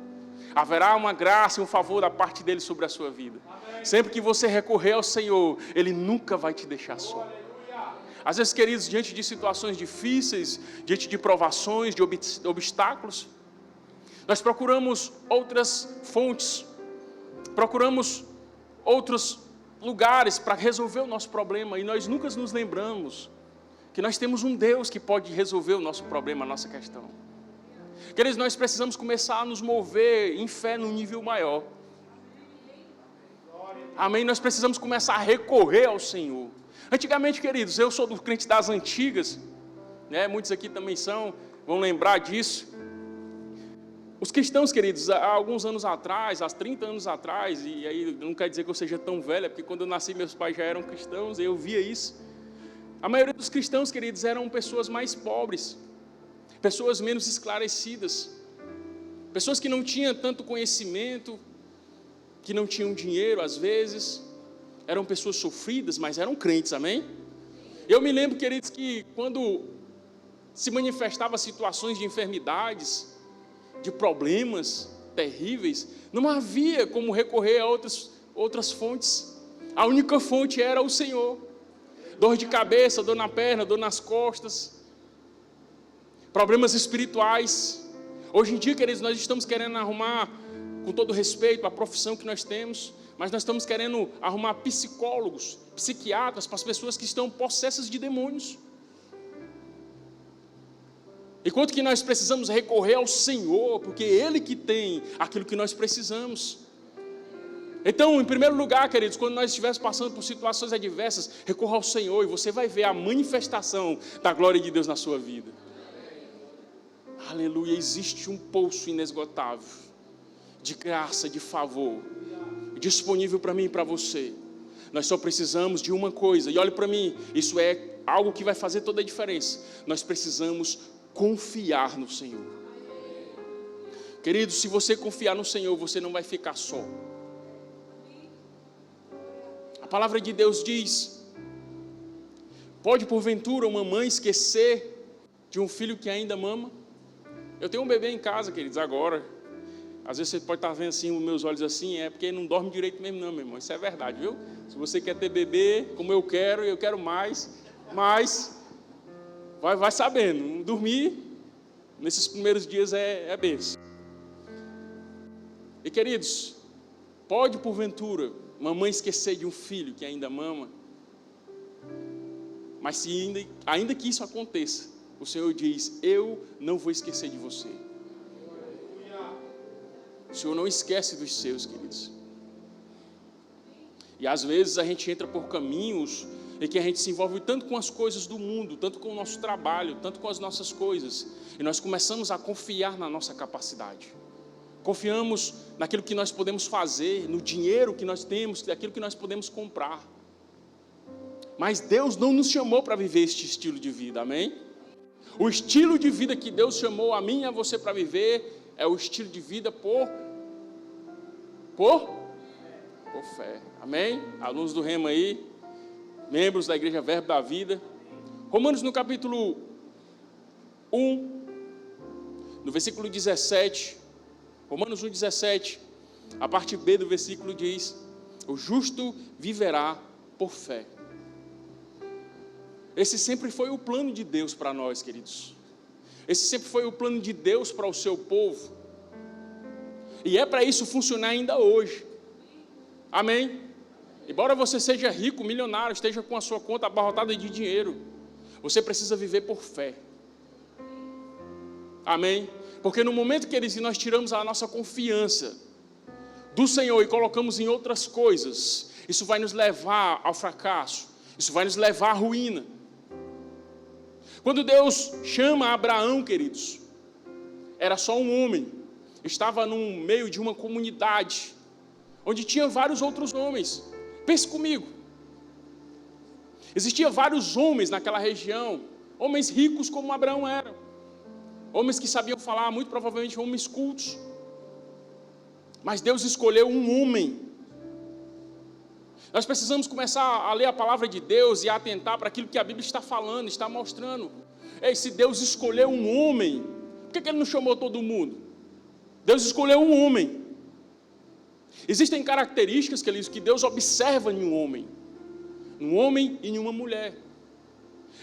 Speaker 14: Haverá uma graça e um favor da parte dEle sobre a sua vida. Sempre que você recorrer ao Senhor, Ele nunca vai te deixar só. Às vezes, queridos, diante de situações difíceis, diante de provações, de obstáculos, nós procuramos outras fontes, procuramos outros lugares para resolver o nosso problema, e nós nunca nos lembramos que nós temos um Deus que pode resolver o nosso problema, a nossa questão. Queridos, nós precisamos começar a nos mover em fé num nível maior. Amém? Nós precisamos começar a recorrer ao Senhor. Antigamente, queridos, eu sou do crente das antigas, né? Muitos aqui também vão lembrar disso. Os cristãos, queridos, há alguns anos atrás, há 30 anos atrás, e aí não quer dizer que eu seja tão velha, porque quando eu nasci meus pais já eram cristãos, e eu via isso. A maioria dos cristãos, queridos, eram pessoas mais pobres, pessoas menos esclarecidas, pessoas que não tinham tanto conhecimento, que não tinham dinheiro às vezes, eram pessoas sofridas, mas eram crentes, amém? Eu me lembro, queridos, que quando se manifestavam situações de enfermidades, de problemas terríveis, não havia como recorrer a outras fontes. A única fonte era o Senhor. Dor de cabeça, dor na perna, dor nas costas, problemas espirituais. Hoje em dia, queridos, nós estamos querendo arrumar, com todo respeito à profissão que nós temos, mas nós estamos querendo arrumar psicólogos, psiquiatras para as pessoas que estão possessas de demônios. Enquanto que nós precisamos recorrer ao Senhor, porque é Ele que tem aquilo que nós precisamos. Então, em primeiro lugar, queridos, quando nós estivermos passando por situações adversas, recorra ao Senhor e você vai ver a manifestação da glória de Deus na sua vida. Aleluia, existe um poço inesgotável de graça, de favor, disponível para mim e para você. Nós só precisamos de uma coisa, e olhe para mim, isso é algo que vai fazer toda a diferença. Nós precisamos confiar no Senhor. Querido, se você confiar no Senhor, você não vai ficar só. A palavra de Deus diz: pode porventura uma mãe esquecer de um filho que ainda mama? Eu tenho um bebê em casa, queridos, agora. Às vezes você pode estar vendo assim, os meus olhos assim, é porque não dorme direito mesmo não, meu irmão. Isso é verdade, viu? Se você quer ter bebê, como eu quero mais, mas vai sabendo, não dormir nesses primeiros dias é bênção. E queridos, pode porventura uma mãe esquecer de um filho que ainda mama? Mas se ainda que isso aconteça, o Senhor diz: eu não vou esquecer de você. O Senhor não esquece dos seus, queridos. E às vezes a gente entra por caminhos em que a gente se envolve tanto com as coisas do mundo, tanto com o nosso trabalho, tanto com as nossas coisas, e nós começamos a confiar na nossa capacidade. Confiamos naquilo que nós podemos fazer, no dinheiro que nós temos, naquilo que nós podemos comprar. Mas Deus não nos chamou para viver este estilo de vida, amém? O estilo de vida que Deus chamou a mim e a você para viver é o estilo de vida por fé, amém? Alunos do Rema aí, membros da Igreja Verbo da Vida. Romanos no capítulo 1, no versículo 17, Romanos 1,17, a parte B do versículo diz: o justo viverá por fé. Esse sempre foi o plano de Deus para nós, queridos. Esse sempre foi o plano de Deus para o seu povo. E é para isso funcionar ainda hoje. Amém? Embora você seja rico, milionário, esteja com a sua conta abarrotada de dinheiro, você precisa viver por fé. Amém? Porque no momento que nós tiramos a nossa confiança do Senhor e colocamos em outras coisas, isso vai nos levar ao fracasso, isso vai nos levar à ruína. Quando Deus chama Abraão, queridos, era só um homem, estava no meio de uma comunidade, onde tinha vários outros homens. Pense comigo, existiam vários homens naquela região, homens ricos como Abraão era, homens que sabiam falar, muito provavelmente homens cultos, mas Deus escolheu um homem. Nós precisamos começar a ler a palavra de Deus e a atentar para aquilo que a Bíblia está falando, está mostrando. Ei, se Deus escolheu um homem, por que Ele não chamou todo mundo? Deus escolheu um homem. Existem características que Deus observa em um homem e em uma mulher.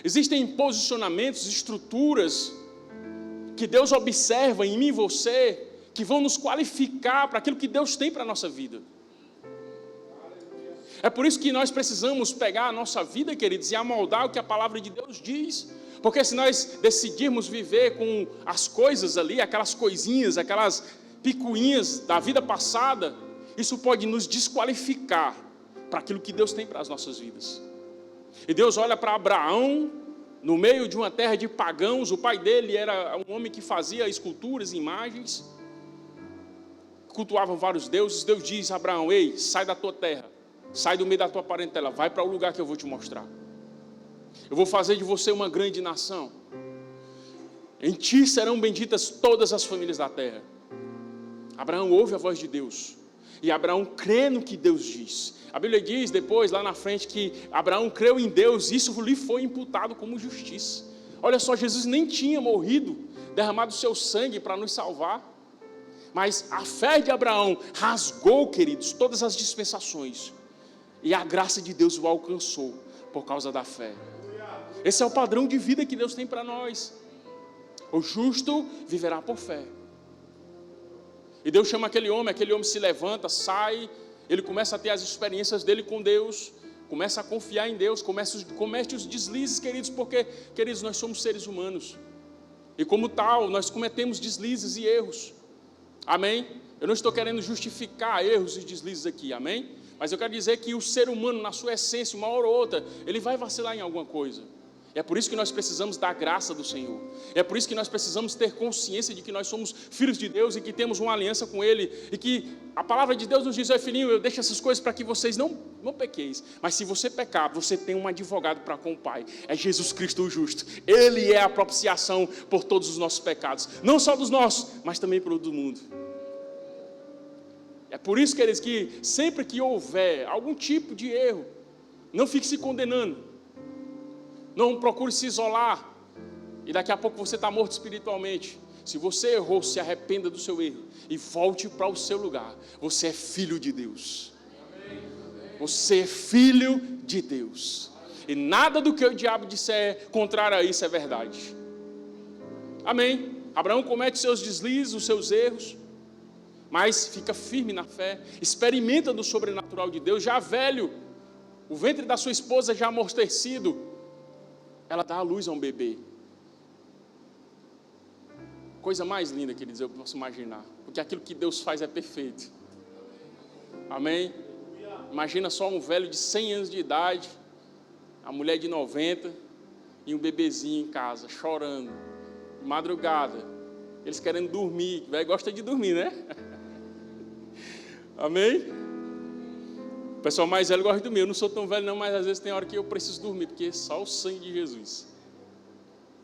Speaker 14: Existem posicionamentos, estruturas que Deus observa em mim e você, que vão nos qualificar para aquilo que Deus tem para a nossa vida. É por isso que nós precisamos pegar a nossa vida, queridos, e amoldar o que a palavra de Deus diz. Porque se nós decidirmos viver com as coisas ali, aquelas coisinhas, aquelas picuinhas da vida passada, isso pode nos desqualificar para aquilo que Deus tem para as nossas vidas. E Deus olha para Abraão, no meio de uma terra de pagãos. O pai dele era um homem que fazia esculturas, imagens, cultuavam vários deuses. Deus diz a Abraão: ei, sai da tua terra, sai do meio da tua parentela, vai para o lugar que eu vou te mostrar. Eu vou fazer de você uma grande nação. Em ti serão benditas todas as famílias da terra. Abraão ouve a voz de Deus. E Abraão crê no que Deus diz. A Bíblia diz depois, lá na frente, que Abraão creu em Deus, e isso lhe foi imputado como justiça. Olha só, Jesus nem tinha morrido, derramado o seu sangue para nos salvar. Mas a fé de Abraão rasgou, queridos, todas as dispensações. E a graça de Deus o alcançou por causa da fé. Esse é o padrão de vida que Deus tem para nós. O justo viverá por fé. E Deus chama aquele homem se levanta, sai, ele começa a ter as experiências dele com Deus, começa a confiar em Deus, comete os deslizes, queridos, porque, queridos, nós somos seres humanos. E como tal, nós cometemos deslizes e erros. Amém? Eu não estou querendo justificar erros e deslizes aqui, amém? Mas eu quero dizer que o ser humano, na sua essência, uma hora ou outra, ele vai vacilar em alguma coisa. É por isso que nós precisamos da graça do Senhor. É por isso que nós precisamos ter consciência de que nós somos filhos de Deus e que temos uma aliança com Ele. E que a palavra de Deus nos diz: filhinho, eu deixo essas coisas para que vocês não pequeis. Mas se você pecar, você tem um advogado para com o Pai. É Jesus Cristo o justo. Ele é a propiciação por todos os nossos pecados. Não só dos nossos, mas também por todo mundo. É por isso, queridos, que sempre que houver algum tipo de erro, não fique se condenando. Não procure se isolar. E daqui a pouco você está morto espiritualmente. Se você errou, se arrependa do seu erro e volte para o seu lugar. Você é filho de Deus. Você é filho de Deus. E nada do que o diabo disser contrário a isso é verdade. Amém? Abraão comete seus deslizes, os seus erros, mas fica firme na fé. Experimenta do sobrenatural de Deus. Já velho, o ventre da sua esposa já amortecido, ela dá a luz a um bebê. Coisa mais linda, queridos, eu posso imaginar. Porque aquilo que Deus faz é perfeito. Amém? Imagina só um velho de 100 anos de idade, a mulher de 90 e um bebezinho em casa, chorando, de madrugada. Eles querendo dormir. O velho gosta de dormir, né? Amém? O pessoal mais velho gosta de dormir. Eu não sou tão velho não, mas às vezes tem hora que eu preciso dormir, porque é só o sangue de Jesus.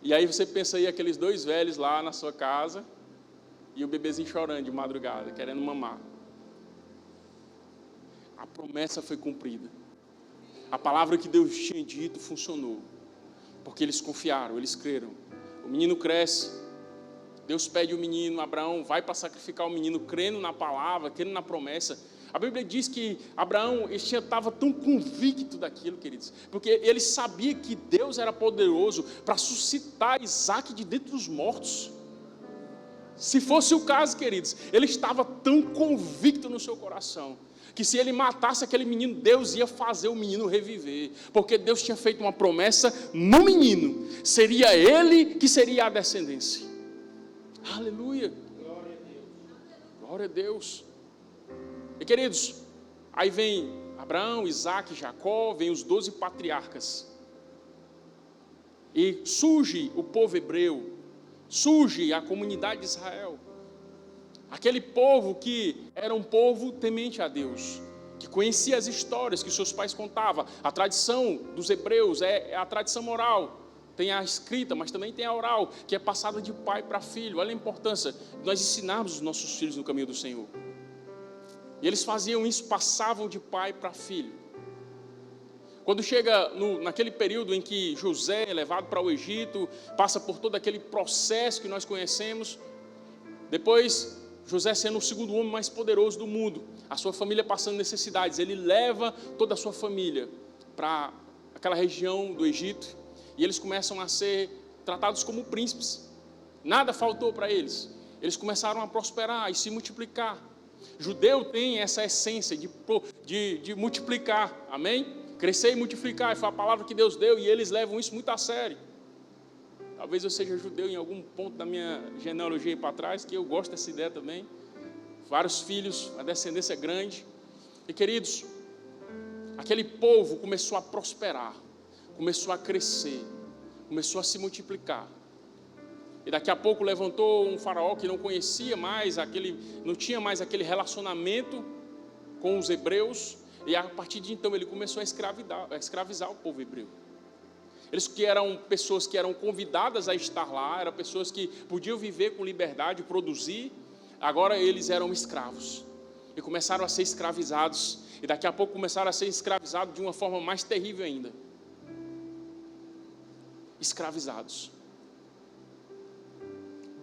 Speaker 14: E aí você pensa aí aqueles dois velhos lá na sua casa e o bebezinho chorando de madrugada, querendo mamar. A promessa foi cumprida. A palavra que Deus tinha dito funcionou. Porque eles confiaram, eles creram. O menino cresce. Deus pede o menino, Abraão vai para sacrificar o menino, crendo na palavra, crendo na promessa. A Bíblia diz que Abraão estava tão convicto daquilo, queridos, porque ele sabia que Deus era poderoso para suscitar Isaac de dentro dos mortos. Se fosse o caso, queridos, ele estava tão convicto no seu coração, que se ele matasse aquele menino, Deus ia fazer o menino reviver, porque Deus tinha feito uma promessa no menino, seria ele que seria a descendência. Aleluia! Glória a Deus! Glória a Deus! E queridos, aí vem Abraão, Isaac, Jacó, vem os 12 patriarcas. E surge o povo hebreu, surge a comunidade de Israel. Aquele povo que era um povo temente a Deus, que conhecia as histórias que seus pais contavam. A tradição dos hebreus é a tradição oral. Tem a escrita, mas também tem a oral, que é passada de pai para filho. Olha a importância de nós ensinarmos os nossos filhos no caminho do Senhor. E eles faziam isso, passavam de pai para filho. Quando chega naquele período em que José é levado para o Egito, passa por todo aquele processo que nós conhecemos, depois José sendo o segundo homem mais poderoso do mundo, a sua família passando necessidades, ele leva toda a sua família para aquela região do Egito, e eles começam a ser tratados como príncipes. Nada faltou para eles. Eles começaram a prosperar e se multiplicar. Judeu tem essa essência de multiplicar, amém? Crescer e multiplicar, foi a palavra que Deus deu, e eles levam isso muito a sério. Talvez eu seja judeu em algum ponto da minha genealogia para trás, que eu gosto dessa ideia também. Vários filhos, a descendência grande. E queridos, aquele povo começou a prosperar, começou a crescer, começou a se multiplicar. E daqui a pouco levantou um faraó que não conhecia mais não tinha mais aquele relacionamento com os hebreus, e a partir de então ele começou a escravizar o povo hebreu. Eles que eram pessoas que eram convidadas a estar lá, eram pessoas que podiam viver com liberdade, produzir, agora eles eram escravos e começaram a ser escravizados, e daqui a pouco começaram a ser escravizados de uma forma mais terrível ainda. Escravizados.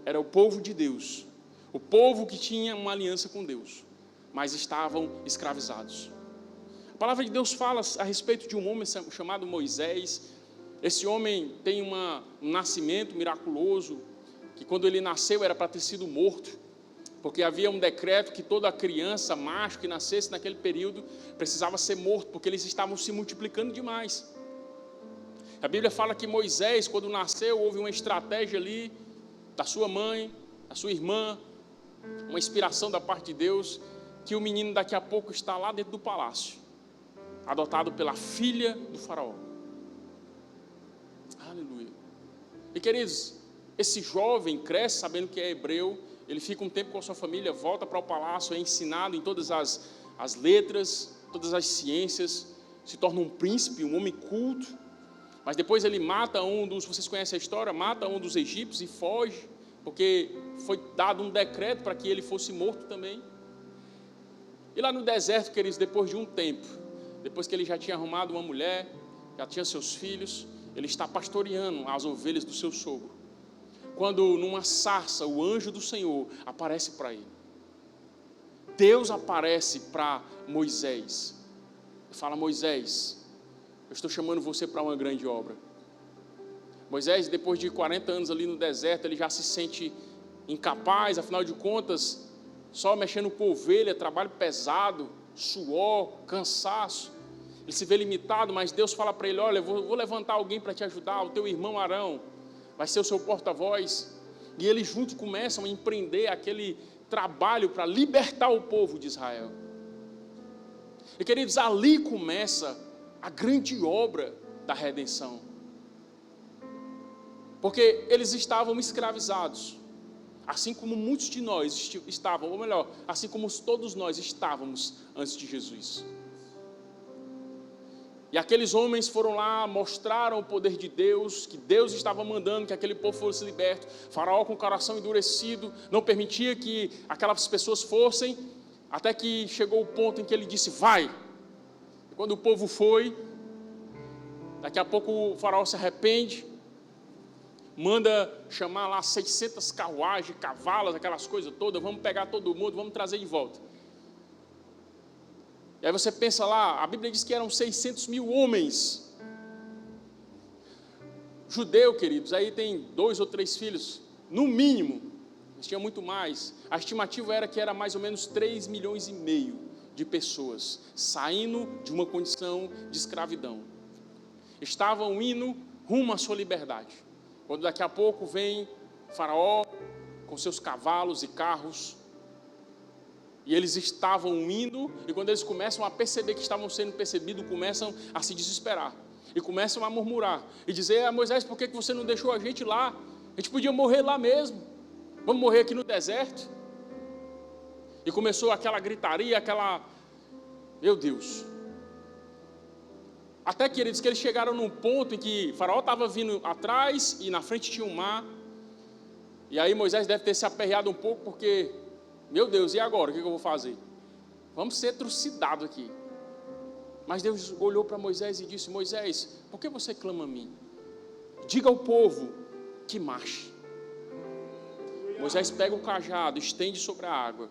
Speaker 14: Era o povo de Deus, o povo que tinha uma aliança com Deus, mas estavam escravizados. A palavra de Deus fala a respeito de um homem chamado Moisés. Esse homem tem um nascimento miraculoso, que quando ele nasceu era para ter sido morto, porque havia um decreto que toda criança, macho que nascesse naquele período, precisava ser morto, porque eles estavam se multiplicando demais. A Bíblia fala que Moisés, quando nasceu, houve uma estratégia ali, da sua mãe, da sua irmã, uma inspiração da parte de Deus, que o menino daqui a pouco está lá dentro do palácio, adotado pela filha do faraó. Aleluia. E queridos, esse jovem cresce sabendo que é hebreu, ele fica um tempo com a sua família, volta para o palácio, é ensinado em todas as letras, todas as ciências, se torna um príncipe, um homem culto, mas depois ele mata vocês conhecem a história, mata um dos egípcios e foge, porque foi dado um decreto para que ele fosse morto também. E lá no deserto, queridos, depois de um tempo, depois que ele já tinha arrumado uma mulher, já tinha seus filhos, ele está pastoreando as ovelhas do seu sogro, quando numa sarça o anjo do Senhor aparece para ele. Deus aparece para Moisés e fala: Moisés, eu estou chamando você para uma grande obra. Moisés, depois de 40 anos ali no deserto, ele já se sente incapaz, afinal de contas, só mexendo com ovelha, trabalho pesado, suor, cansaço. Ele se vê limitado, mas Deus fala para ele: olha, vou levantar alguém para te ajudar, o teu irmão Arão vai ser o seu porta-voz. E eles juntos começam a empreender aquele trabalho para libertar o povo de Israel. E queridos, ali começa a grande obra da redenção. Porque eles estavam escravizados, assim como muitos de nós estavam, ou melhor, assim como todos nós estávamos antes de Jesus. E aqueles homens foram lá, mostraram o poder de Deus, que Deus estava mandando que aquele povo fosse liberto. Faraó, com o coração endurecido, não permitia que aquelas pessoas fossem, até que chegou o ponto em que ele disse: vai. E quando o povo foi, daqui a pouco o faraó se arrepende, manda chamar lá 600 carruagens, cavalos, aquelas coisas todas, vamos pegar todo mundo, vamos trazer de volta. E aí você pensa lá, a Bíblia diz que eram 600 mil homens. Judeu, queridos, aí tem 2 ou 3 filhos, no mínimo, eles tinham muito mais. A estimativa era que era mais ou menos 3,5 milhões de pessoas saindo de uma condição de escravidão. Estavam indo rumo à sua liberdade. Quando daqui a pouco vem Faraó com seus cavalos e carros, e eles estavam indo, e quando eles começam a perceber que estavam sendo percebidos, começam a se desesperar, e começam a murmurar, e dizer: Moisés, por que você não deixou a gente lá? A gente podia morrer lá mesmo, vamos morrer aqui no deserto. E começou aquela gritaria, meu Deus. Até que eles chegaram num ponto em que Faraó estava vindo atrás, e na frente tinha um mar, e aí Moisés deve ter se aperreado um pouco, porque... meu Deus, e agora? O que eu vou fazer? Vamos ser trucidados aqui. Mas Deus olhou para Moisés e disse: Moisés, por que você clama a mim? Diga ao povo que marche. Moisés pega o cajado, estende sobre a água.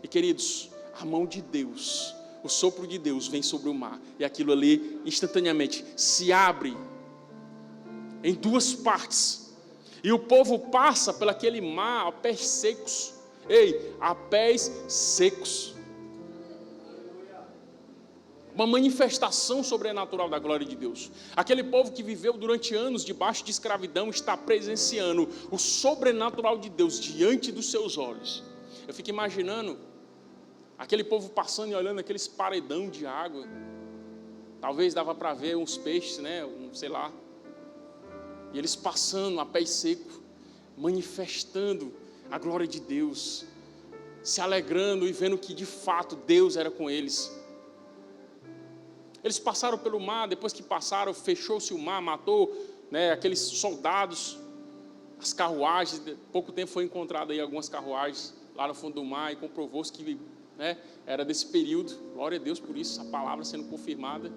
Speaker 14: E queridos, a mão de Deus, o sopro de Deus vem sobre o mar. E aquilo ali, instantaneamente, se abre em 2 partes. E o povo passa por aquele mar a pés secos. A pés secos. Uma manifestação sobrenatural da glória de Deus. Aquele povo que viveu durante anos debaixo de escravidão está presenciando o sobrenatural de Deus diante dos seus olhos. Eu fico imaginando aquele povo passando e olhando aqueles paredão de água. Talvez dava para ver uns peixes, né? Sei lá. E eles passando a pés seco, manifestando a glória de Deus, se alegrando e vendo que de fato Deus era com eles. Eles passaram pelo mar, depois que passaram, fechou-se o mar, matou, aqueles soldados, as carruagens, pouco tempo foi encontrado aí algumas carruagens. lá no fundo do mar e comprovou-se que, né, era desse período. Glória a Deus por isso, essa palavra sendo confirmada.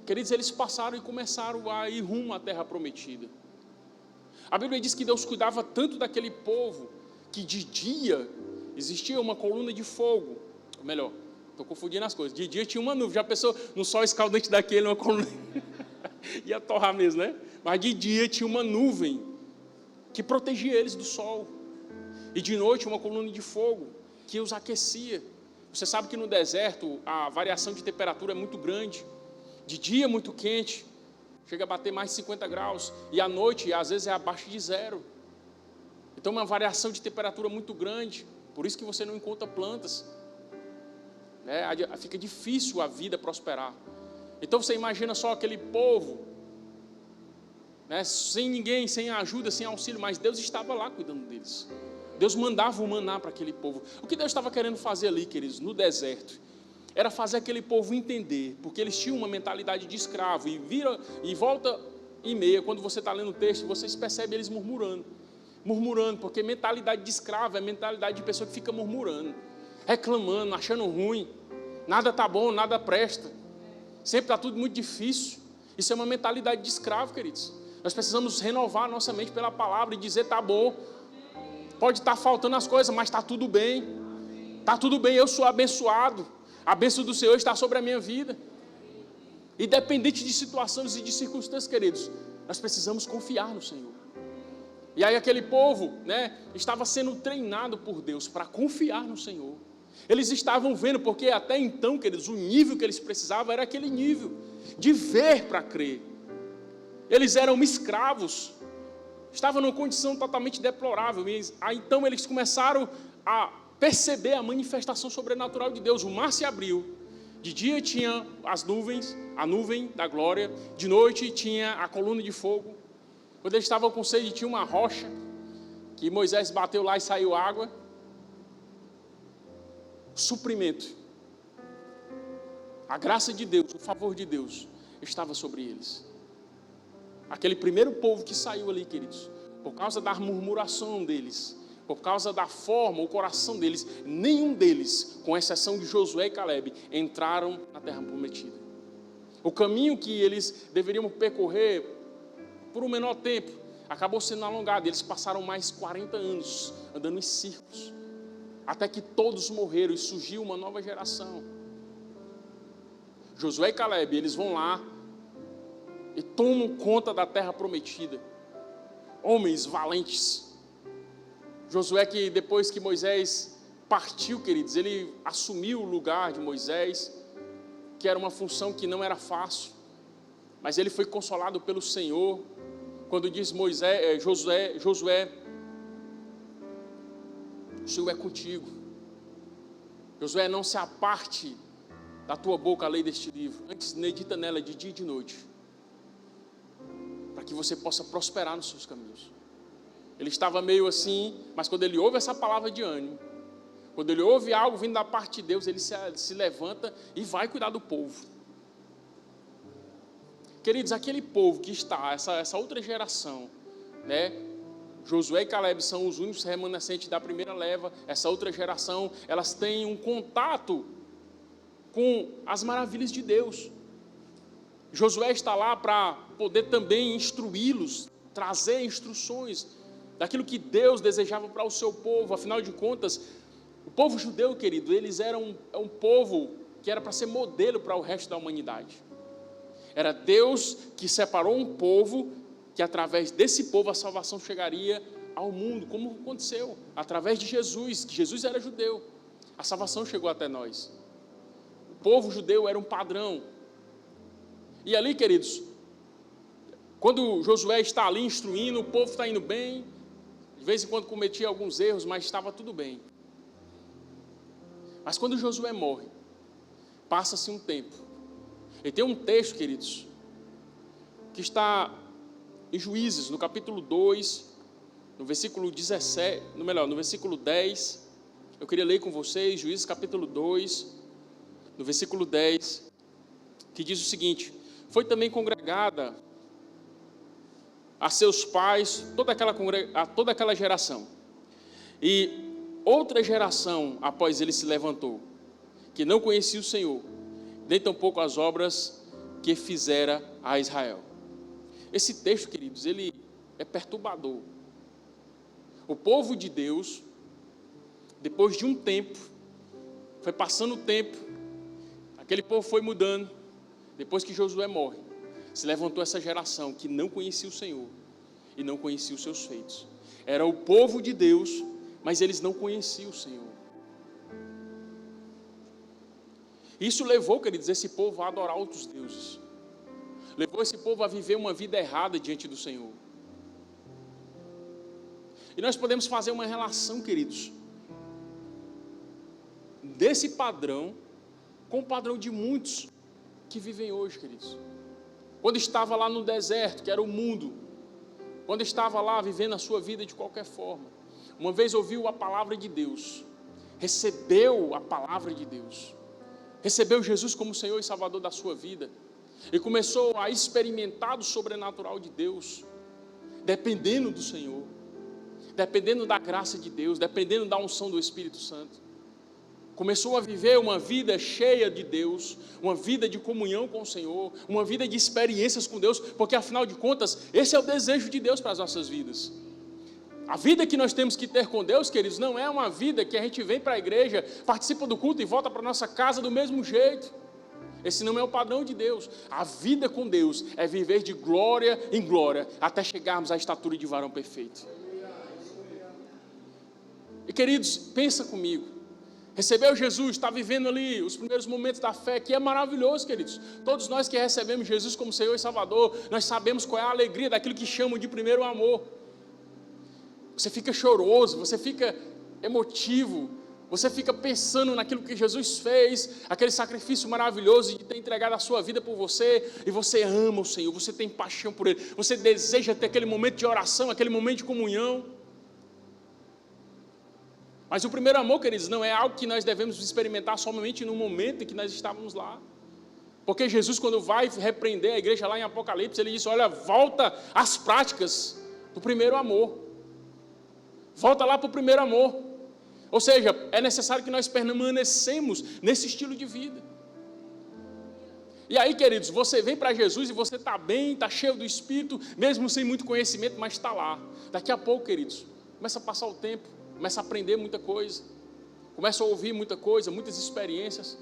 Speaker 14: Queridos, eles passaram e começaram a ir rumo à terra prometida. A Bíblia diz que Deus cuidava tanto daquele povo que de dia existia uma coluna de fogo. Ou melhor, estou confundindo as coisas. De dia tinha uma nuvem. Já pensou no sol escaldante daquele, uma coluna? Ia torrar mesmo, né? Mas de dia tinha uma nuvem que protegia eles do sol. E de noite uma coluna de fogo que os aquecia. Você sabe que no deserto a variação de temperatura é muito grande. De dia muito quente, chega a bater mais de 50 graus. E à noite, às vezes, é abaixo de zero. Então, uma variação de temperatura muito grande. Por isso que você não encontra plantas. Né? Fica difícil a vida prosperar. Então, você imagina só aquele povo, né? Sem ninguém, sem ajuda, sem auxílio. Mas Deus estava lá cuidando deles. Deus mandava o maná para aquele povo. O que Deus estava querendo fazer ali, queridos, no deserto, era fazer aquele povo entender, porque eles tinham uma mentalidade de escravo, e volta e meia, quando você está lendo o texto, vocês percebem eles murmurando, porque mentalidade de escravo é mentalidade de pessoa que fica murmurando, reclamando, achando ruim, nada está bom, nada presta, sempre está tudo muito difícil. Isso é uma mentalidade de escravo, queridos. Nós precisamos renovar a nossa mente pela palavra e dizer: está bom, pode estar faltando as coisas, mas está tudo bem, eu sou abençoado. A bênção do Senhor está sobre a minha vida. Independente de situações e de circunstâncias, queridos, nós precisamos confiar no Senhor. E aí aquele povo, né, estava sendo treinado por Deus para confiar no Senhor. Eles estavam vendo, porque até então, queridos, o nível que eles precisavam era aquele nível de ver para crer. Eles eram escravos, estavam numa condição totalmente deplorável. Aí então eles começaram a perceber a manifestação sobrenatural de Deus. O mar se abriu. De dia tinha as nuvens, a nuvem da glória. De noite tinha a coluna de fogo. Quando eles estavam com sede, tinha uma rocha que Moisés bateu lá e saiu água. Suprimento. A graça de Deus, o favor de Deus estava sobre eles. Aquele primeiro povo que saiu ali, queridos, por causa da murmuração deles, por causa da forma, o coração deles, nenhum deles, com exceção de Josué e Caleb, entraram na terra prometida. O caminho que eles deveriam percorrer por um menor tempo acabou sendo alongado. Eles passaram mais 40 anos andando em círculos, até que todos morreram e surgiu uma nova geração. Josué e Caleb, eles vão lá e tomam conta da terra prometida. Homens valentes. Josué, que depois que Moisés partiu, queridos, ele assumiu o lugar de Moisés, que era uma função que não era fácil, mas ele foi consolado pelo Senhor, quando diz Josué, o Senhor é contigo. Josué, não se aparte da tua boca a lei deste livro, antes medita nela de dia e de noite, para que você possa prosperar nos seus caminhos. Ele estava meio assim, mas quando ele ouve essa palavra de ânimo, quando ele ouve algo vindo da parte de Deus, ele se levanta e vai cuidar do povo. Queridos, aquele povo que está, essa outra geração, né? Josué e Caleb são os únicos remanescentes da primeira leva. Essa outra geração, elas têm um contato com as maravilhas de Deus. Josué está lá para poder também instruí-los, trazer instruções daquilo que Deus desejava para o seu povo. Afinal de contas, o povo judeu, querido, eles eram um povo que era para ser modelo para o resto da humanidade. Era Deus que separou um povo, que através desse povo a salvação chegaria ao mundo, como aconteceu, através de Jesus, que Jesus era judeu, a salvação chegou até nós. O povo judeu era um padrão. E ali, queridos, quando Josué está ali instruindo, o povo está indo bem, de vez em quando cometia alguns erros, mas estava tudo bem. Mas quando Josué morre, passa-se um tempo. E tem um texto, queridos, que está em Juízes, no capítulo 2, no versículo 17, no versículo 10. Eu queria ler com vocês, Juízes capítulo 2, no versículo 10, que diz o seguinte: foi também congregada a seus pais toda aquela geração, e outra geração após ele se levantou, que não conhecia o Senhor, nem tampouco as obras que fizera a Israel. Esse texto, queridos, ele é perturbador. O povo de Deus, depois de um tempo, foi passando o tempo, aquele povo foi mudando, depois que Josué morre, se levantou essa geração que não conhecia o Senhor e não conhecia os seus feitos. Era o povo de Deus, mas eles não conheciam o Senhor. Isso levou, queridos, esse povo a adorar outros deuses. Levou esse povo a viver uma vida errada diante do Senhor. E nós podemos fazer uma relação, queridos, desse padrão com o padrão de muitos que vivem hoje, queridos. Quando estava lá no deserto, que era o mundo, quando estava lá vivendo a sua vida de qualquer forma, uma vez ouviu a palavra de Deus, recebeu a palavra de Deus, recebeu Jesus como Senhor e Salvador da sua vida, e começou a experimentar do sobrenatural de Deus, dependendo do Senhor, dependendo da graça de Deus, dependendo da unção do Espírito Santo. Começou a viver uma vida cheia de Deus, uma vida de comunhão com o Senhor, uma vida de experiências com Deus, porque afinal de contas, esse é o desejo de Deus para as nossas vidas. A vida que nós temos que ter com Deus, queridos, não é uma vida que a gente vem para a igreja, participa do culto e volta para a nossa casa do mesmo jeito. Esse não é o padrão de Deus. A vida com Deus é viver de glória em glória, até chegarmos à estatura de varão perfeito. E queridos, pensa comigo. Recebeu Jesus, está vivendo ali os primeiros momentos da fé, que é maravilhoso, queridos. Todos nós que recebemos Jesus como Senhor e Salvador, nós sabemos qual é a alegria daquilo que chamam de primeiro amor. Você fica choroso, você fica emotivo, você fica pensando naquilo que Jesus fez, aquele sacrifício maravilhoso de ter entregado a sua vida por você, e você ama o Senhor, você tem paixão por Ele, você deseja ter aquele momento de oração, aquele momento de comunhão. Mas o primeiro amor, queridos, não é algo que nós devemos experimentar somente no momento em que nós estávamos lá. Porque Jesus, quando vai repreender a igreja lá em Apocalipse, ele diz: olha, volta às práticas do primeiro amor. Volta lá para o primeiro amor. Ou seja, é necessário que nós permanecemos nesse estilo de vida. E aí, queridos, você vem para Jesus e você está bem, está cheio do Espírito, mesmo sem muito conhecimento, mas está lá. Daqui a pouco, queridos, começa a passar o tempo, começa a aprender muita coisa, começa a ouvir muita coisa, muitas experiências,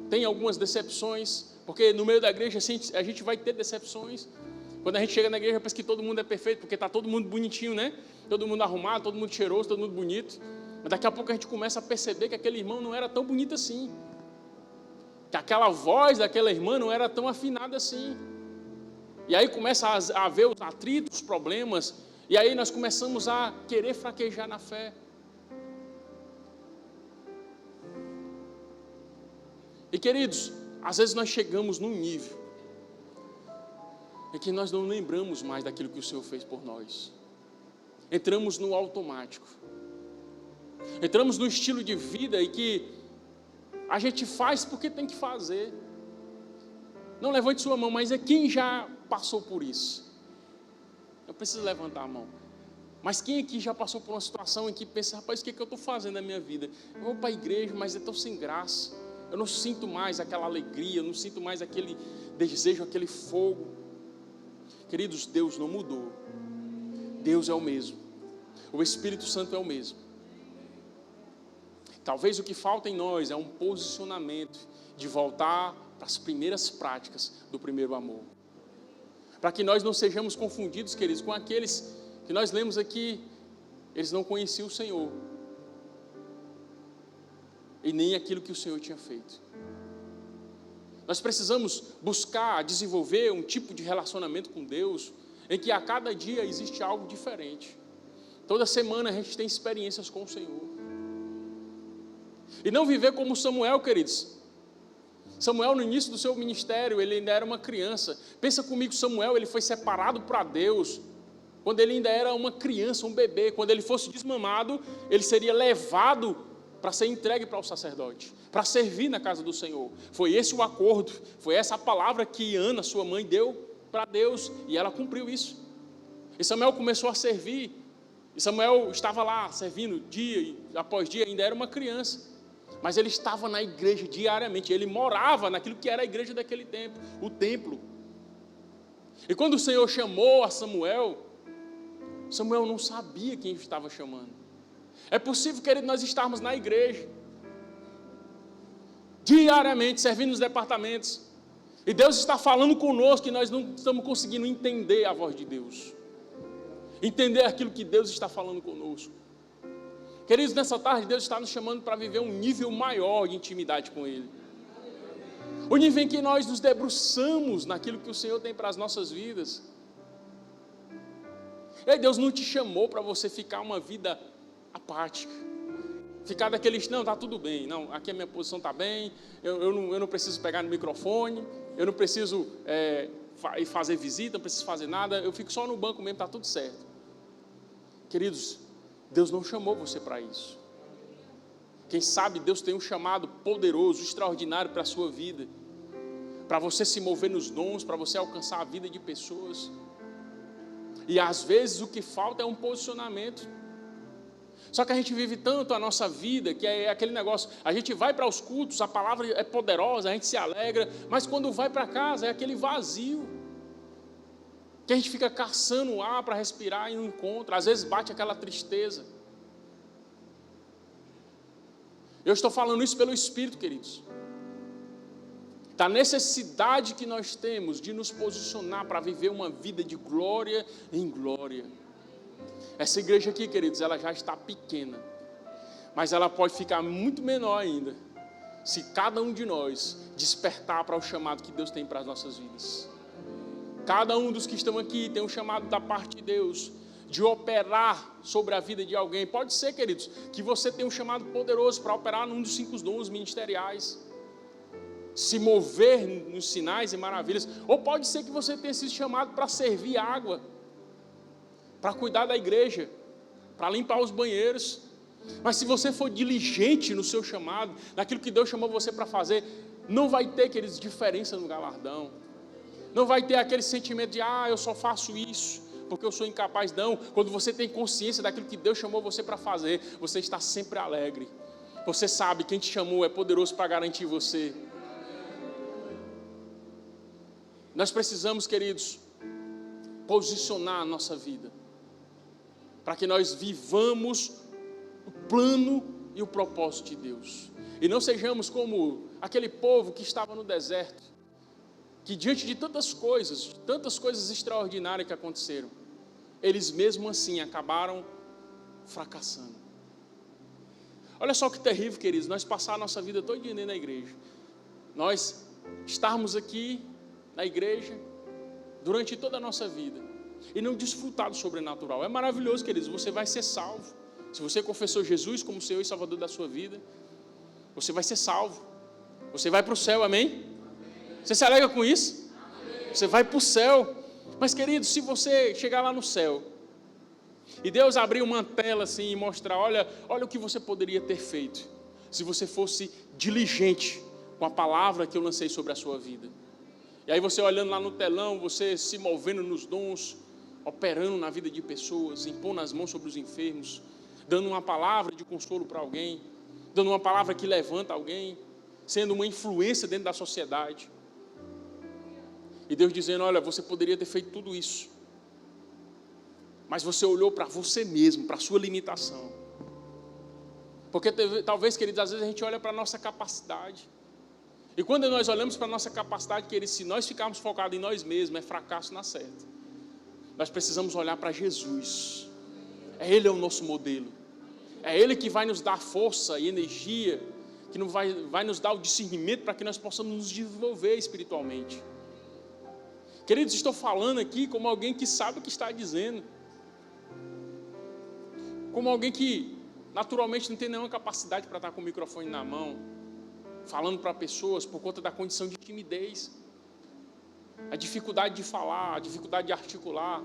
Speaker 14: tem algumas decepções, porque no meio da igreja a gente vai ter decepções. Quando a gente chega na igreja pensa que todo mundo é perfeito, porque está todo mundo bonitinho, né? Todo mundo arrumado, todo mundo cheiroso, todo mundo bonito. Mas daqui a pouco a gente começa a perceber que aquele irmão não era tão bonito assim, que aquela voz daquela irmã não era tão afinada assim. E aí começa a haver os atritos, os problemas, e aí nós começamos a querer fraquejar na fé. E queridos, às vezes nós chegamos num nível em que nós não lembramos mais daquilo que o Senhor fez por nós. Entramos no automático. Entramos no estilo de vida em que a gente faz porque tem que fazer. Não levante sua mão, mas é quem já passou por isso. Eu preciso levantar a mão. Mas quem aqui já passou por uma situação em que pensa: rapaz, o que eu estou fazendo na minha vida? Eu vou para a igreja, mas eu estou sem graça. Eu não sinto mais aquela alegria, eu não sinto mais aquele desejo, aquele fogo. Queridos, Deus não mudou. Deus é o mesmo. O Espírito Santo é o mesmo. Talvez o que falta em nós é um posicionamento de voltar para as primeiras práticas do primeiro amor. Para que nós não sejamos confundidos, queridos, com aqueles que nós lemos aqui, eles não conheciam o Senhor. E nem aquilo que o Senhor tinha feito. Nós precisamos buscar desenvolver um tipo de relacionamento com Deus em que a cada dia existe algo diferente. Toda semana a gente tem experiências com o Senhor. E não viver como Samuel, queridos. Samuel, no início do seu ministério, ele ainda era uma criança. Pensa comigo, Samuel, ele foi separado para Deus quando ele ainda era uma criança, um bebê. Quando ele fosse desmamado, ele seria levado para ser entregue para o sacerdote, para servir na casa do Senhor. Foi esse o acordo, foi essa a palavra que Ana, sua mãe, deu para Deus, e ela cumpriu isso. E Samuel começou a servir, E Samuel estava lá servindo dia após dia, ainda era uma criança. Mas ele estava na igreja diariamente, ele morava naquilo que era a igreja daquele tempo, o templo. E quando o Senhor chamou a Samuel, Samuel não sabia quem estava chamando. É possível, querido, nós estarmos na igreja, diariamente, servindo nos departamentos, e Deus está falando conosco e nós não estamos conseguindo entender a voz de Deus, entender aquilo que Deus está falando conosco. Queridos, nessa tarde Deus está nos chamando para viver um nível maior de intimidade com Ele. O nível em que nós nos debruçamos naquilo que o Senhor tem para as nossas vidas. E aí Deus não te chamou para você ficar uma vida apática. Ficar daqueles, não, está tudo bem, não, aqui a minha posição está bem, eu não preciso pegar no microfone, eu não preciso ir fazer visita, não preciso fazer nada, eu fico só no banco mesmo, está tudo certo. Queridos, Deus não chamou você para isso. Quem sabe Deus tem um chamado poderoso, extraordinário para a sua vida, para você se mover nos dons, para você alcançar a vida de pessoas. E às vezes o que falta é um posicionamento. Só que a gente vive tanto a nossa vida, que é aquele negócio, a gente vai para os cultos, a palavra é poderosa, a gente se alegra, mas quando vai para casa é aquele vazio, que a gente fica caçando o ar para respirar e não encontra, às vezes bate aquela tristeza. Eu estou falando isso pelo Espírito, queridos, da necessidade que nós temos de nos posicionar para viver uma vida de glória em glória. Essa igreja aqui, queridos, ela já está pequena, mas ela pode ficar muito menor ainda, se cada um de nós despertar para o chamado que Deus tem para as nossas vidas. Cada um dos que estão aqui tem um chamado da parte de Deus, de operar sobre a vida de alguém. Pode ser, queridos, que você tenha um chamado poderoso para operar num dos 5 dons ministeriais, se mover nos sinais e maravilhas, ou pode ser que você tenha sido chamado para servir água, para cuidar da igreja, para limpar os banheiros. Mas se você for diligente no seu chamado, naquilo que Deus chamou você para fazer, não vai ter, queridos, diferença no galardão. Não vai ter aquele sentimento de, eu só faço isso porque eu sou incapaz. Não, quando você tem consciência daquilo que Deus chamou você para fazer, você está sempre alegre. Você sabe, quem te chamou é poderoso para garantir você. Nós precisamos, queridos, posicionar a nossa vida, para que nós vivamos o plano e o propósito de Deus. E não sejamos como aquele povo que estava no deserto, que diante de tantas coisas extraordinárias que aconteceram, eles mesmo assim acabaram fracassando. Olha só que terrível, queridos, nós passar a nossa vida toda dentro da igreja. Nós estarmos aqui na igreja durante toda a nossa vida e não desfrutar do sobrenatural. É maravilhoso, queridos, você vai ser salvo. Se você confessou Jesus como Senhor e Salvador da sua vida, você vai ser salvo. Você vai para o céu, amém? Você se alegra com isso? Você vai para o céu. Mas, queridos, se você chegar lá no céu e Deus abrir uma tela assim e mostrar, olha o que você poderia ter feito se você fosse diligente com a palavra que eu lancei sobre a sua vida. E aí você olhando lá no telão, você se movendo nos dons, operando na vida de pessoas, impondo as mãos sobre os enfermos, dando uma palavra de consolo para alguém, dando uma palavra que levanta alguém, sendo uma influência dentro da sociedade. E Deus dizendo, olha, você poderia ter feito tudo isso, mas você olhou para você mesmo, para a sua limitação. Porque talvez, queridos, às vezes a gente olha para a nossa capacidade. E quando nós olhamos para a nossa capacidade, queridos, se nós ficarmos focados em nós mesmos, é fracasso na certa. Nós precisamos olhar para Jesus. Ele é o nosso modelo. É Ele que vai nos dar força e energia, que vai nos dar o discernimento para que nós possamos nos desenvolver espiritualmente. Queridos, estou falando aqui como alguém que sabe o que está dizendo. Como alguém que naturalmente não tem nenhuma capacidade para estar com o microfone na mão, falando para pessoas por conta da condição de timidez. A dificuldade de falar, a dificuldade de articular,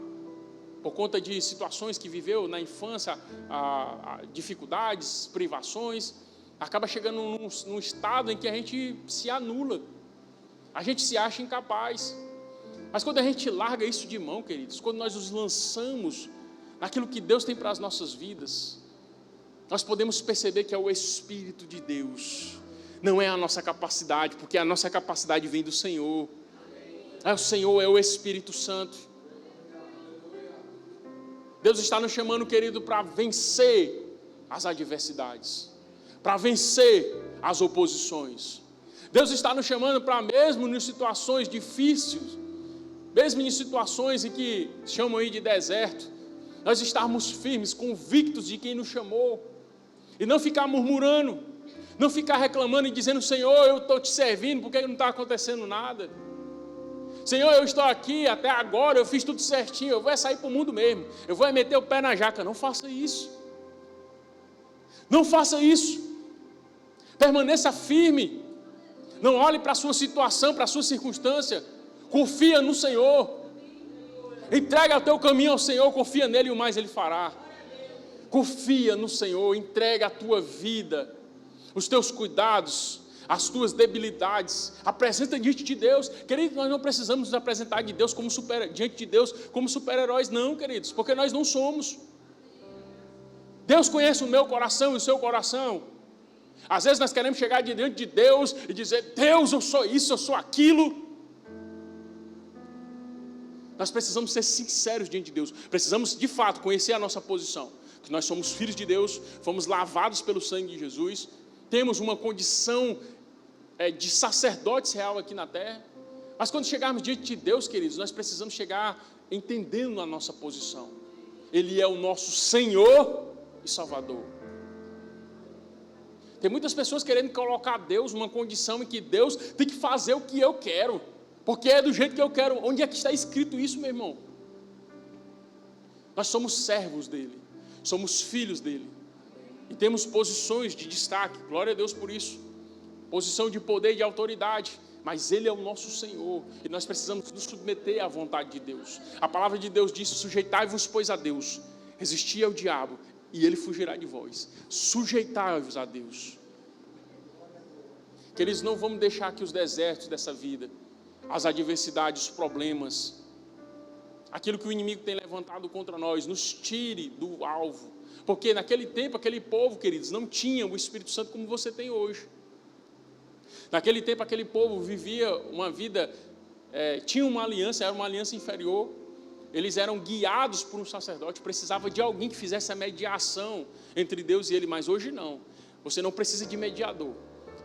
Speaker 14: por conta de situações que viveu na infância, dificuldades, privações, acaba chegando num estado em que a gente se anula, a gente se acha incapaz. Mas quando a gente larga isso de mão, queridos, quando nós nos lançamos naquilo que Deus tem para as nossas vidas, nós podemos perceber que é o Espírito de Deus, não é a nossa capacidade, porque a nossa capacidade vem do Senhor. O Senhor é o Espírito Santo. Deus está nos chamando, querido, para vencer as adversidades, para vencer as oposições. Deus está nos chamando para, mesmo em situações difíceis, mesmo em situações em que chamam aí de deserto, nós estarmos firmes, convictos de quem nos chamou, e não ficar murmurando, não ficar reclamando e dizendo: Senhor, eu estou te servindo, por que não está acontecendo nada? Senhor, eu estou aqui até agora, eu fiz tudo certinho, eu vou sair para o mundo mesmo, eu vou meter o pé na jaca. Não faça isso, não faça isso, permaneça firme, não olhe para a sua situação, para a sua circunstância, confia no Senhor, entrega o teu caminho ao Senhor, confia nele e o mais ele fará. Confia no Senhor, entrega a tua vida, os teus cuidados, as tuas debilidades, apresenta diante de Deus. Queridos, nós não precisamos nos apresentar diante de Deus como super-heróis, não, queridos, porque nós não somos. Deus conhece o meu coração e o seu coração. Às vezes nós queremos chegar diante de Deus e dizer: Deus, eu sou isso, eu sou aquilo. Nós precisamos ser sinceros diante de Deus, precisamos de fato conhecer a nossa posição, que nós somos filhos de Deus, fomos lavados pelo sangue de Jesus, temos uma condição de sacerdotes real aqui na terra, mas quando chegarmos diante de Deus, queridos, nós precisamos chegar entendendo a nossa posição. Ele é o nosso Senhor e Salvador. Tem muitas pessoas querendo colocar Deus numa condição em que Deus tem que fazer o que eu quero, porque é do jeito que eu quero. Onde é que está escrito isso, meu irmão? Nós somos servos dele, somos filhos dele, e temos posições de destaque, glória a Deus por isso, posição de poder e de autoridade, mas ele é o nosso Senhor, e nós precisamos nos submeter à vontade de Deus. A palavra de Deus diz: sujeitai-vos, pois, a Deus, resisti ao diabo, e ele fugirá de vós. Sujeitai-vos a Deus. Queridos, não vamos deixar que os desertos dessa vida, as adversidades, os problemas, aquilo que o inimigo tem levantado contra nós, nos tire do alvo, porque naquele tempo, aquele povo, queridos, não tinha o Espírito Santo como você tem hoje. Naquele tempo, aquele povo vivia uma vida, tinha uma aliança, era uma aliança inferior, eles eram guiados por um sacerdote, precisava de alguém que fizesse a mediação entre Deus e ele, mas hoje não, você não precisa de mediador,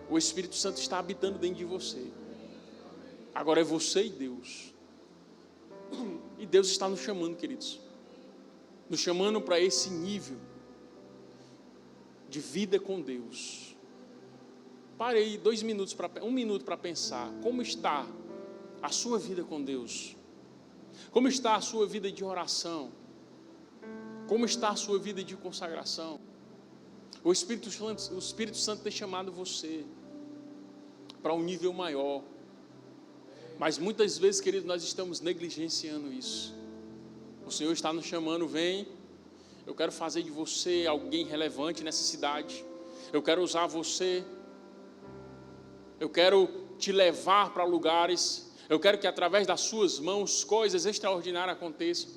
Speaker 14: o Espírito Santo está habitando dentro de você, agora é você e Deus, e Deus está nos chamando, queridos, nos chamando para esse nível de vida com Deus. Parei 1 minuto para pensar, como está a sua vida com Deus? Como está a sua vida de oração? Como está a sua vida de consagração? O Espírito Santo tem chamado você para um nível maior, mas muitas vezes, querido, nós estamos negligenciando isso. O Senhor está nos chamando: vem, eu quero fazer de você alguém relevante nessa cidade, eu quero usar você, eu quero te levar para lugares, eu quero que através das suas mãos coisas extraordinárias aconteçam.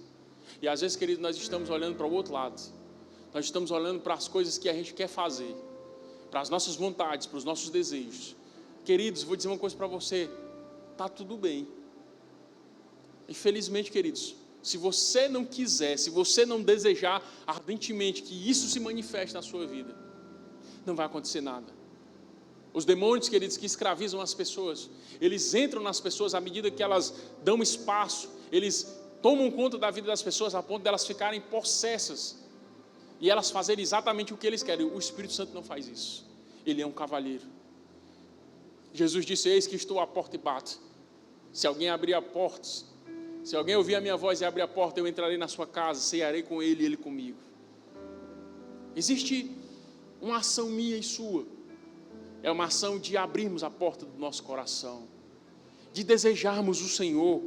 Speaker 14: E às vezes, querido, nós estamos olhando para o outro lado, nós estamos olhando para as coisas que a gente quer fazer, para as nossas vontades, para os nossos desejos. Queridos, vou dizer uma coisa para você: está tudo bem. Infelizmente, queridos, se você não quiser, se você não desejar ardentemente que isso se manifeste na sua vida, não vai acontecer nada. Os demônios, queridos, que escravizam as pessoas, eles entram nas pessoas à medida que elas dão espaço, eles tomam conta da vida das pessoas a ponto de elas ficarem possessas e elas fazerem exatamente o que eles querem. O Espírito Santo não faz isso, ele é um cavalheiro. Jesus disse: eis que estou à porta e bato. Se alguém abrir a porta, se alguém ouvir a minha voz e abrir a porta, eu entrarei na sua casa, cearei com ele e ele comigo. Existe uma ação minha e sua, é uma ação de abrirmos a porta do nosso coração, de desejarmos o Senhor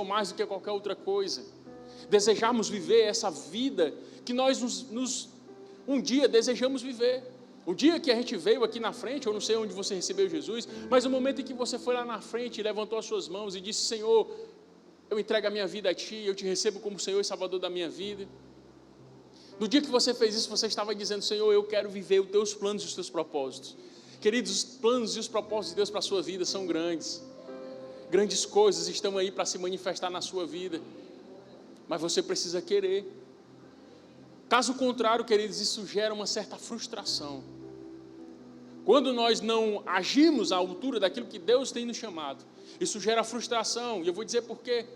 Speaker 14: mais do que qualquer outra coisa, desejarmos viver essa vida que nós um dia desejamos viver. O dia que a gente veio aqui na frente, eu não sei onde você recebeu Jesus, mas o momento em que você foi lá na frente e levantou as suas mãos e disse: Senhor, eu entrego a minha vida a Ti, eu Te recebo como Senhor e Salvador da minha vida. No dia que você fez isso, você estava dizendo: Senhor, eu quero viver os Teus planos e os Teus propósitos. Queridos, os planos e os propósitos de Deus para a sua vida são grandes. Grandes coisas estão aí para se manifestar na sua vida. Mas você precisa querer. Caso contrário, queridos, isso gera uma certa frustração. Quando nós não agimos à altura daquilo que Deus tem nos chamado, isso gera frustração. E eu vou dizer por quê.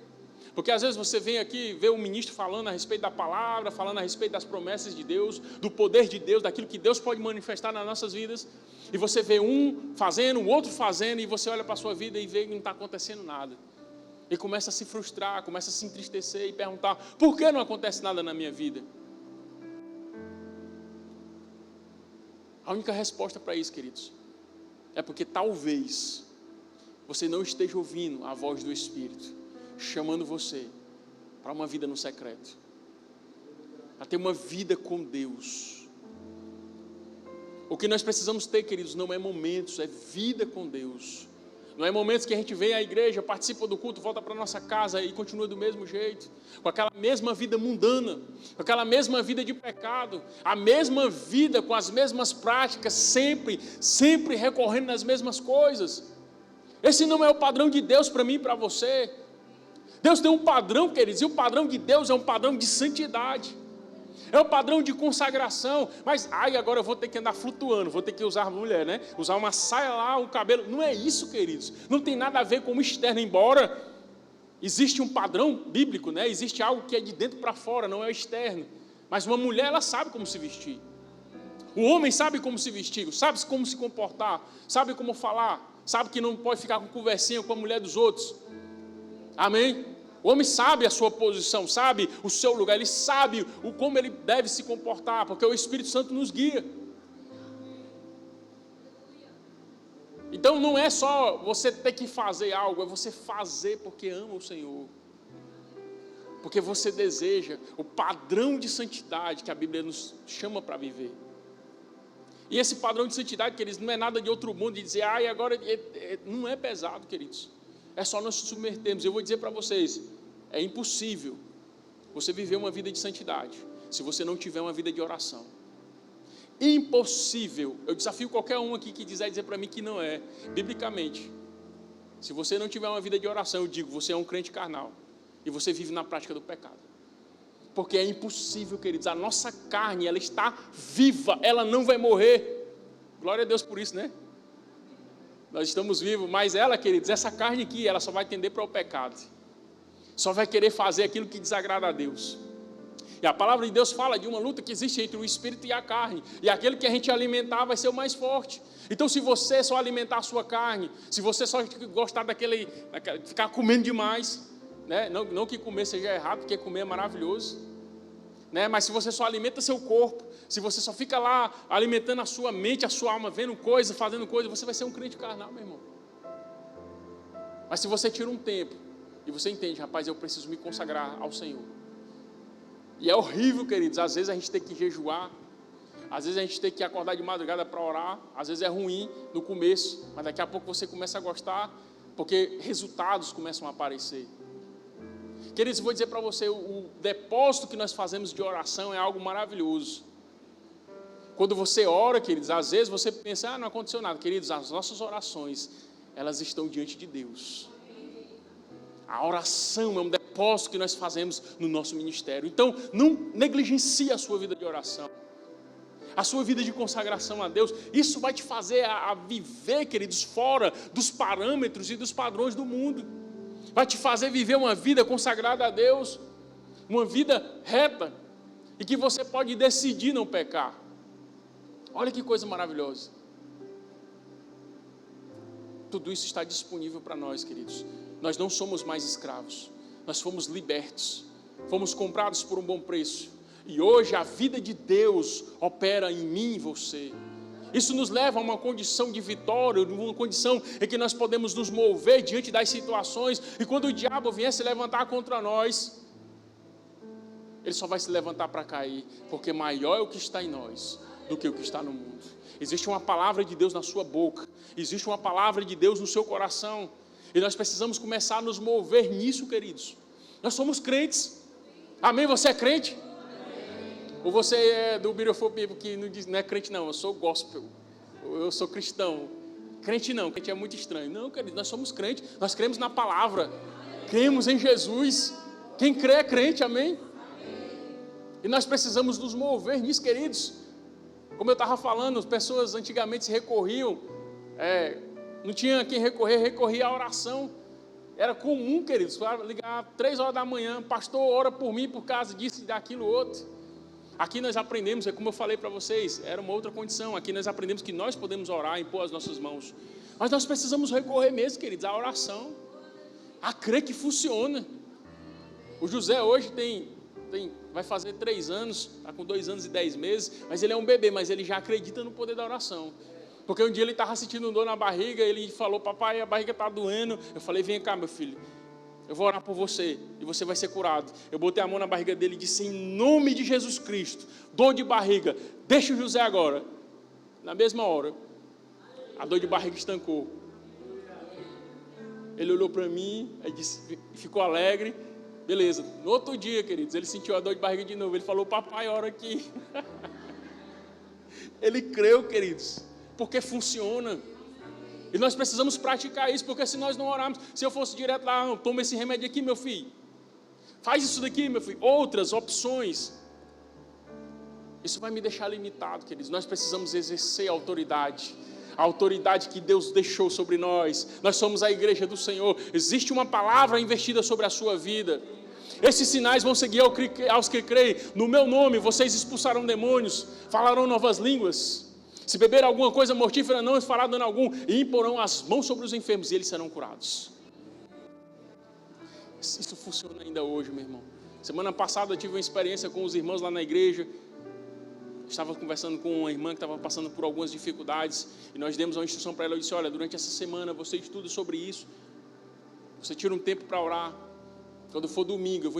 Speaker 14: Porque às vezes você vem aqui, vê o ministro falando a respeito da palavra, falando a respeito das promessas de Deus, do poder de Deus, daquilo que Deus pode manifestar nas nossas vidas, e você vê um fazendo, o outro fazendo, e você olha para a sua vida e vê que não está acontecendo nada. E começa a se frustrar, começa a se entristecer e perguntar: por que não acontece nada na minha vida? A única resposta para isso, queridos, é porque talvez você não esteja ouvindo a voz do Espírito chamando você para uma vida no secreto, para ter uma vida com Deus. O que nós precisamos ter, queridos, não é momentos, é vida com Deus. Não é momentos que a gente vem à igreja, participa do culto, volta para nossa casa e continua do mesmo jeito, com aquela mesma vida mundana, com aquela mesma vida de pecado, a mesma vida com as mesmas práticas, sempre recorrendo nas mesmas coisas. Esse não é o padrão de Deus para mim e para você. Deus tem um padrão, queridos, e o padrão de Deus é um padrão de santidade. É um padrão de consagração. Mas, agora eu vou ter que andar flutuando, vou ter que usar mulher, né? Usar uma saia lá, um cabelo. Não é isso, queridos. Não tem nada a ver com o externo, embora existe um padrão bíblico, né? Existe algo que é de dentro para fora, não é o externo. Mas uma mulher, ela sabe como se vestir. O homem sabe como se vestir, sabe como se comportar, sabe como falar, sabe que não pode ficar com conversinha com a mulher dos outros. Amém? O homem sabe a sua posição, sabe o seu lugar, ele sabe como ele deve se comportar, porque o Espírito Santo nos guia. Então não é só você ter que fazer algo, é você fazer porque ama o Senhor. Porque você deseja o padrão de santidade que a Bíblia nos chama para viver. E esse padrão de santidade, queridos, não é nada de outro mundo, de dizer, agora não é pesado, queridos. É só nós nos submetermos. Eu vou dizer para vocês, é impossível você viver uma vida de santidade se você não tiver uma vida de oração. Impossível. Eu desafio qualquer um aqui que dizer para mim que não é, biblicamente. Se você não tiver uma vida de oração, eu digo, você é um crente carnal e você vive na prática do pecado. Porque é impossível, queridos, a nossa carne, ela está viva, ela não vai morrer. Glória a Deus por isso, né? Nós estamos vivos, mas ela, queridos, essa carne aqui, ela só vai tender para o pecado. Só vai querer fazer aquilo que desagrada a Deus. E a palavra de Deus fala de uma luta que existe entre o espírito e a carne. E aquele que a gente alimentar vai ser o mais forte. Então, se você só alimentar a sua carne, se você só gostar ficar comendo demais, né? Não que comer seja errado, porque comer é maravilhoso, né? Mas se você só alimenta seu corpo, se você só fica lá alimentando a sua mente, a sua alma, vendo coisa, fazendo coisa, você vai ser um crente carnal, meu irmão. Mas se você tira um tempo e você entende, rapaz, eu preciso me consagrar ao Senhor. E é horrível, queridos, às vezes a gente tem que jejuar, às vezes a gente tem que acordar de madrugada para orar, às vezes é ruim no começo, mas daqui a pouco você começa a gostar, porque resultados começam a aparecer. Queridos, eu vou dizer para você, o depósito que nós fazemos de oração é algo maravilhoso. Quando você ora, queridos, às vezes você pensa, não aconteceu nada. Queridos, as nossas orações, elas estão diante de Deus. A oração é um depósito que nós fazemos no nosso ministério. Então, não negligencie a sua vida de oração, a sua vida de consagração a Deus. Isso vai te fazer a viver, queridos, fora dos parâmetros e dos padrões do mundo. Vai te fazer viver uma vida consagrada a Deus, uma vida reta, e que você pode decidir não pecar. Olha que coisa maravilhosa. Tudo isso está disponível para nós, queridos. Nós não somos mais escravos, nós fomos libertos, fomos comprados por um bom preço, e hoje a vida de Deus opera em mim e você. Isso nos leva a uma condição de vitória, uma condição em que nós podemos nos mover diante das situações, e quando o diabo vier se levantar contra nós, ele só vai se levantar para cair, porque maior é o que está em nós do que o que está no mundo. Existe uma palavra de Deus na sua boca, existe uma palavra de Deus no seu coração, e nós precisamos começar a nos mover nisso, queridos. Nós somos crentes. Amém? Você é crente? Ou você é do birofobia, que não é crente não, eu sou gospel, eu sou cristão. Crente não, crente é muito estranho. Não, querido, nós somos crentes, nós cremos na palavra, cremos em Jesus. Quem crê é crente, amém? E nós precisamos nos mover nisso, queridos. Como eu estava falando, as pessoas antigamente se recorriam, não tinha quem recorria à oração. Era comum, queridos, ligar 3 horas da manhã, pastor, ora por mim, por causa disso e daquilo outro. Aqui nós aprendemos, como eu falei para vocês, era uma outra condição. Aqui nós aprendemos que nós podemos orar, impor as nossas mãos. Mas nós precisamos recorrer mesmo, queridos, à oração. A crer que funciona. O José hoje vai fazer 3 anos, está com 2 anos e 10 meses, mas ele é um bebê, mas ele já acredita no poder da oração. Porque um dia ele estava sentindo dor na barriga, ele falou, papai, a barriga está doendo. Eu falei, vem cá, meu filho, eu vou orar por você e você vai ser curado. Eu botei a mão na barriga dele e disse, em nome de Jesus Cristo, dor de barriga, deixa o José agora. Na mesma hora, a dor de barriga estancou. Ele olhou para mim, aí disse, ficou alegre. Beleza, no outro dia, queridos, ele sentiu a dor de barriga de novo. Ele falou, papai, ora aqui. Ele creu, queridos, porque funciona. E nós precisamos praticar isso, porque se nós não orarmos, se eu fosse direto lá, toma esse remédio aqui, meu filho. Faz isso daqui, meu filho. Outras opções. Isso vai me deixar limitado, queridos. Nós precisamos exercer a autoridade que Deus deixou sobre nós. Nós somos a igreja do Senhor. Existe uma palavra investida sobre a sua vida. Esses sinais vão seguir aos que creem. No meu nome, vocês expulsarão demônios, falarão novas línguas. Se beber alguma coisa mortífera, não fará dano algum, e imporão as mãos sobre os enfermos, e eles serão curados. Isso funciona ainda hoje, meu irmão. Semana passada eu tive uma experiência com os irmãos lá na igreja. Estava conversando com uma irmã que estava passando por algumas dificuldades, e nós demos uma instrução para ela. Eu disse, olha, durante essa semana você estuda sobre isso, você tira um tempo para orar. Quando for domingo,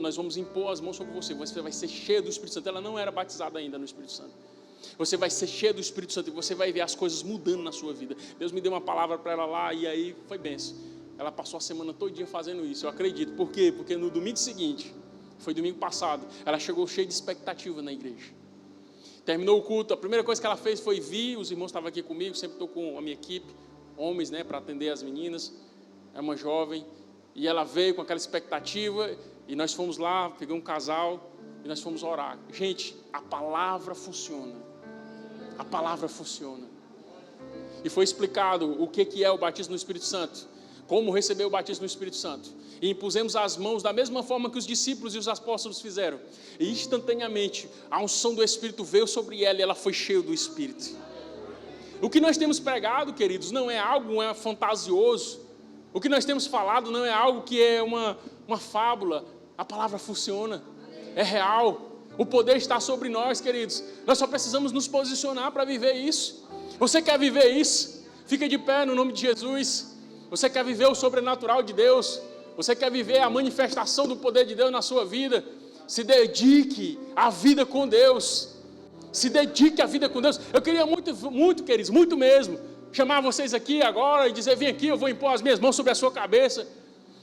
Speaker 14: nós vamos impor as mãos sobre você, você vai ser cheio do Espírito Santo. Ela não era batizada ainda no Espírito Santo. Você vai ser cheio do Espírito Santo e você vai ver as coisas mudando na sua vida. Deus me deu uma palavra para ela lá e aí foi benção. Ela passou a semana todinha fazendo isso, eu acredito. Por quê? Porque no domingo seguinte, foi domingo passado, ela chegou cheia de expectativa na igreja. Terminou o culto, a primeira coisa que ela fez foi vir, os irmãos estavam aqui comigo, sempre estou com a minha equipe, homens, né, para atender as meninas. É uma jovem, e ela veio com aquela expectativa, e nós fomos lá, pegamos um casal, e nós fomos orar. Gente, a palavra funciona. A palavra funciona. E foi explicado o que é o batismo no Espírito Santo, como receber o batismo no Espírito Santo. E impusemos as mãos da mesma forma que os discípulos e os apóstolos fizeram. E instantaneamente a unção do Espírito veio sobre ela e ela foi cheia do Espírito. O que nós temos pregado, queridos, não é algo fantasioso. O que nós temos falado não é algo que é uma fábula. A palavra funciona, é real. O poder está sobre nós, queridos. Nós só precisamos nos posicionar para viver isso. Você quer viver isso? Fica de pé no nome de Jesus. Você quer viver o sobrenatural de Deus? Você quer viver a manifestação do poder de Deus na sua vida? Se dedique à vida com Deus. Se dedique à vida com Deus. Eu queria muito, muito, queridos, muito mesmo, chamar vocês aqui agora e dizer, vem aqui, eu vou impor as minhas mãos sobre a sua cabeça.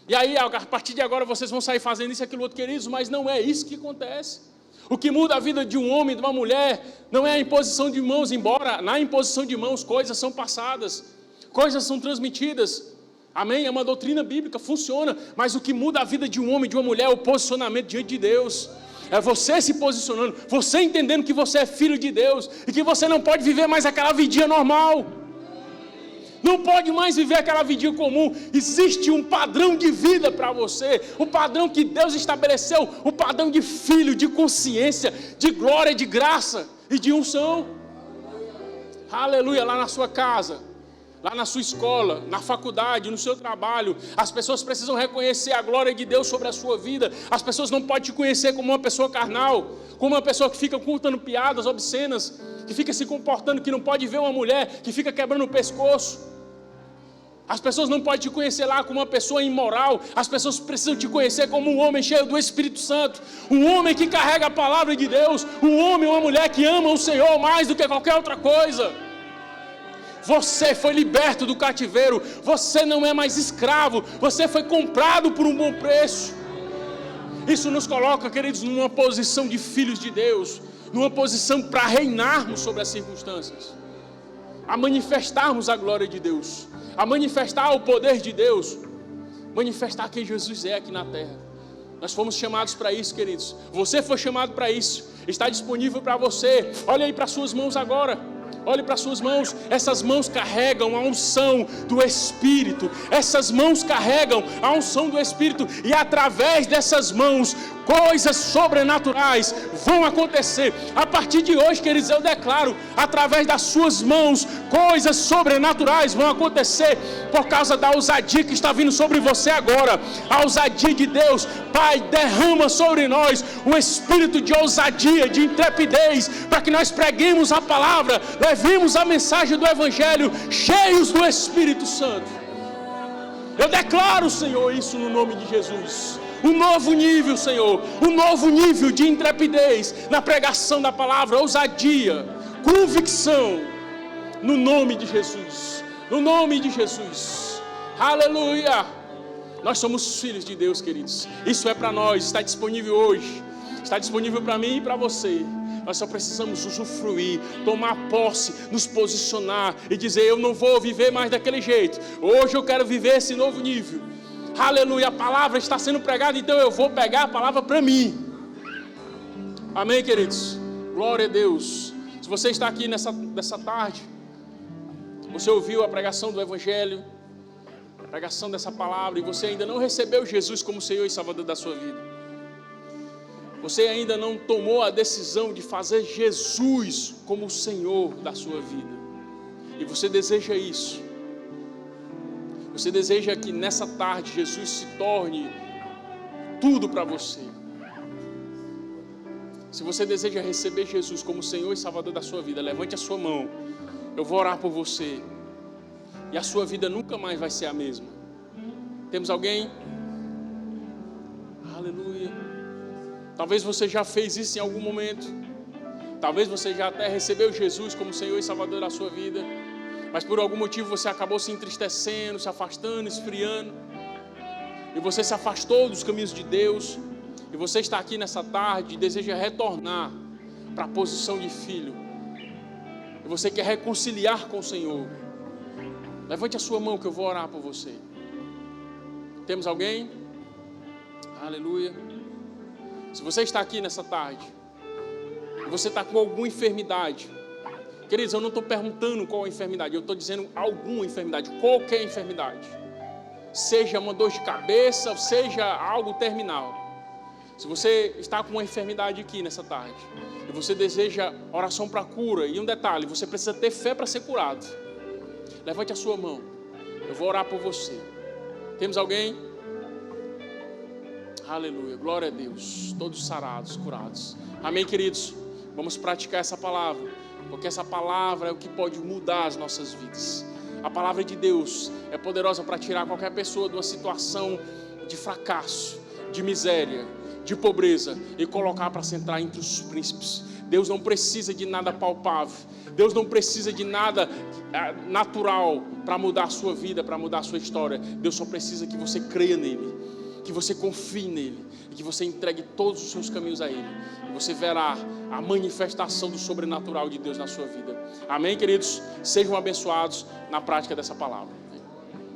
Speaker 14: E aí, a partir de agora, vocês vão sair fazendo isso e aquilo outro, queridos, mas não é isso que acontece. O que muda a vida de um homem, de uma mulher, não é a imposição de mãos, embora na imposição de mãos coisas são passadas, coisas são transmitidas. Amém? É uma doutrina bíblica, funciona. Mas o que muda a vida de um homem, de uma mulher, é o posicionamento diante de Deus. É você se posicionando, você entendendo que você é filho de Deus e que você não pode viver mais aquela vidinha normal. Não pode mais viver aquela vidinha comum. Existe um padrão de vida para você, o padrão que Deus estabeleceu, o padrão de filho, de consciência, de glória, de graça e de unção. Aleluia, lá na sua casa, lá na sua escola, na faculdade, no seu trabalho, as pessoas precisam reconhecer a glória de Deus sobre a sua vida. As pessoas não podem te conhecer como uma pessoa carnal, como uma pessoa que fica contando piadas obscenas, que fica se comportando, que não pode ver uma mulher, que fica quebrando o pescoço. As pessoas não podem te conhecer lá como uma pessoa imoral. As pessoas precisam te conhecer como um homem cheio do Espírito Santo, um homem que carrega a palavra de Deus, um homem ou uma mulher que ama o Senhor mais do que qualquer outra coisa. Você foi liberto do cativeiro, você não é mais escravo, você foi comprado por um bom preço. Isso nos coloca, queridos, numa posição de filhos de Deus, numa posição para reinarmos sobre as circunstâncias, a manifestarmos a glória de Deus, a manifestar o poder de Deus, manifestar quem Jesus é aqui na terra. Nós fomos chamados para isso, queridos. Você foi chamado para isso. Está disponível para você. Olha aí para suas mãos agora. Olhe para suas mãos. Essas mãos carregam a unção do Espírito. Essas mãos carregam a unção do Espírito. E através dessas mãos, coisas sobrenaturais vão acontecer. A partir de hoje, queridos, eu declaro, através das suas mãos, coisas sobrenaturais vão acontecer por causa da ousadia que está vindo sobre você agora. A ousadia de Deus. Pai, derrama sobre nós um espírito de ousadia, de intrepidez, para que nós preguemos a palavra, levemos a mensagem do Evangelho, cheios do Espírito Santo. Eu declaro, Senhor, isso no nome de Jesus. Um novo nível, Senhor, um novo nível de intrepidez na pregação da palavra, ousadia, convicção, no nome de Jesus, no nome de Jesus. Aleluia! Nós somos filhos de Deus, queridos. Isso é para nós, está disponível hoje, está disponível para mim e para você. Nós só precisamos usufruir, tomar posse, nos posicionar e dizer: eu não vou viver mais daquele jeito, hoje eu quero viver esse novo nível. Aleluia, a palavra está sendo pregada, então eu vou pegar a palavra para mim. Amém, queridos? Glória a Deus. Se você está aqui nessa tarde, você ouviu a pregação do Evangelho, a pregação dessa palavra, e você ainda não recebeu Jesus como Senhor e Salvador da sua vida, você ainda não tomou a decisão de fazer Jesus como o Senhor da sua vida, e você deseja isso, você deseja que nessa tarde Jesus se torne tudo para você. Se você deseja receber Jesus como Senhor e Salvador da sua vida, levante a sua mão, eu vou orar por você, e a sua vida nunca mais vai ser a mesma. Temos alguém? Aleluia. Talvez você já fez isso em algum momento, talvez você já até recebeu Jesus como Senhor e Salvador da sua vida, mas por algum motivo você acabou se entristecendo, se afastando, esfriando, e você se afastou dos caminhos de Deus, e você está aqui nessa tarde e deseja retornar para a posição de filho, e você quer reconciliar com o Senhor. Levante a sua mão que eu vou orar por você. Temos alguém? Aleluia. Se você está aqui nessa tarde e você está com alguma enfermidade, queridos, eu não estou perguntando qual a enfermidade, eu estou dizendo alguma enfermidade, qualquer enfermidade, seja uma dor de cabeça, seja algo terminal. Se você está com uma enfermidade aqui nessa tarde e você deseja oração para cura, e um detalhe, você precisa ter fé para ser curado, levante a sua mão, eu vou orar por você. Temos alguém? Aleluia, glória a Deus, todos sarados, curados. Amém, queridos? Vamos praticar essa palavra, porque essa palavra é o que pode mudar as nossas vidas. A palavra de Deus é poderosa para tirar qualquer pessoa de uma situação de fracasso, de miséria, de pobreza, e colocar para sentar entre os príncipes. Deus não precisa de nada palpável, Deus não precisa de nada natural para mudar a sua vida, para mudar a sua história. Deus só precisa que você creia nele, que você confie nele, e que você entregue todos os seus caminhos a ele, e você verá a manifestação do sobrenatural de Deus na sua vida. Amém, queridos? Sejam abençoados na prática dessa palavra.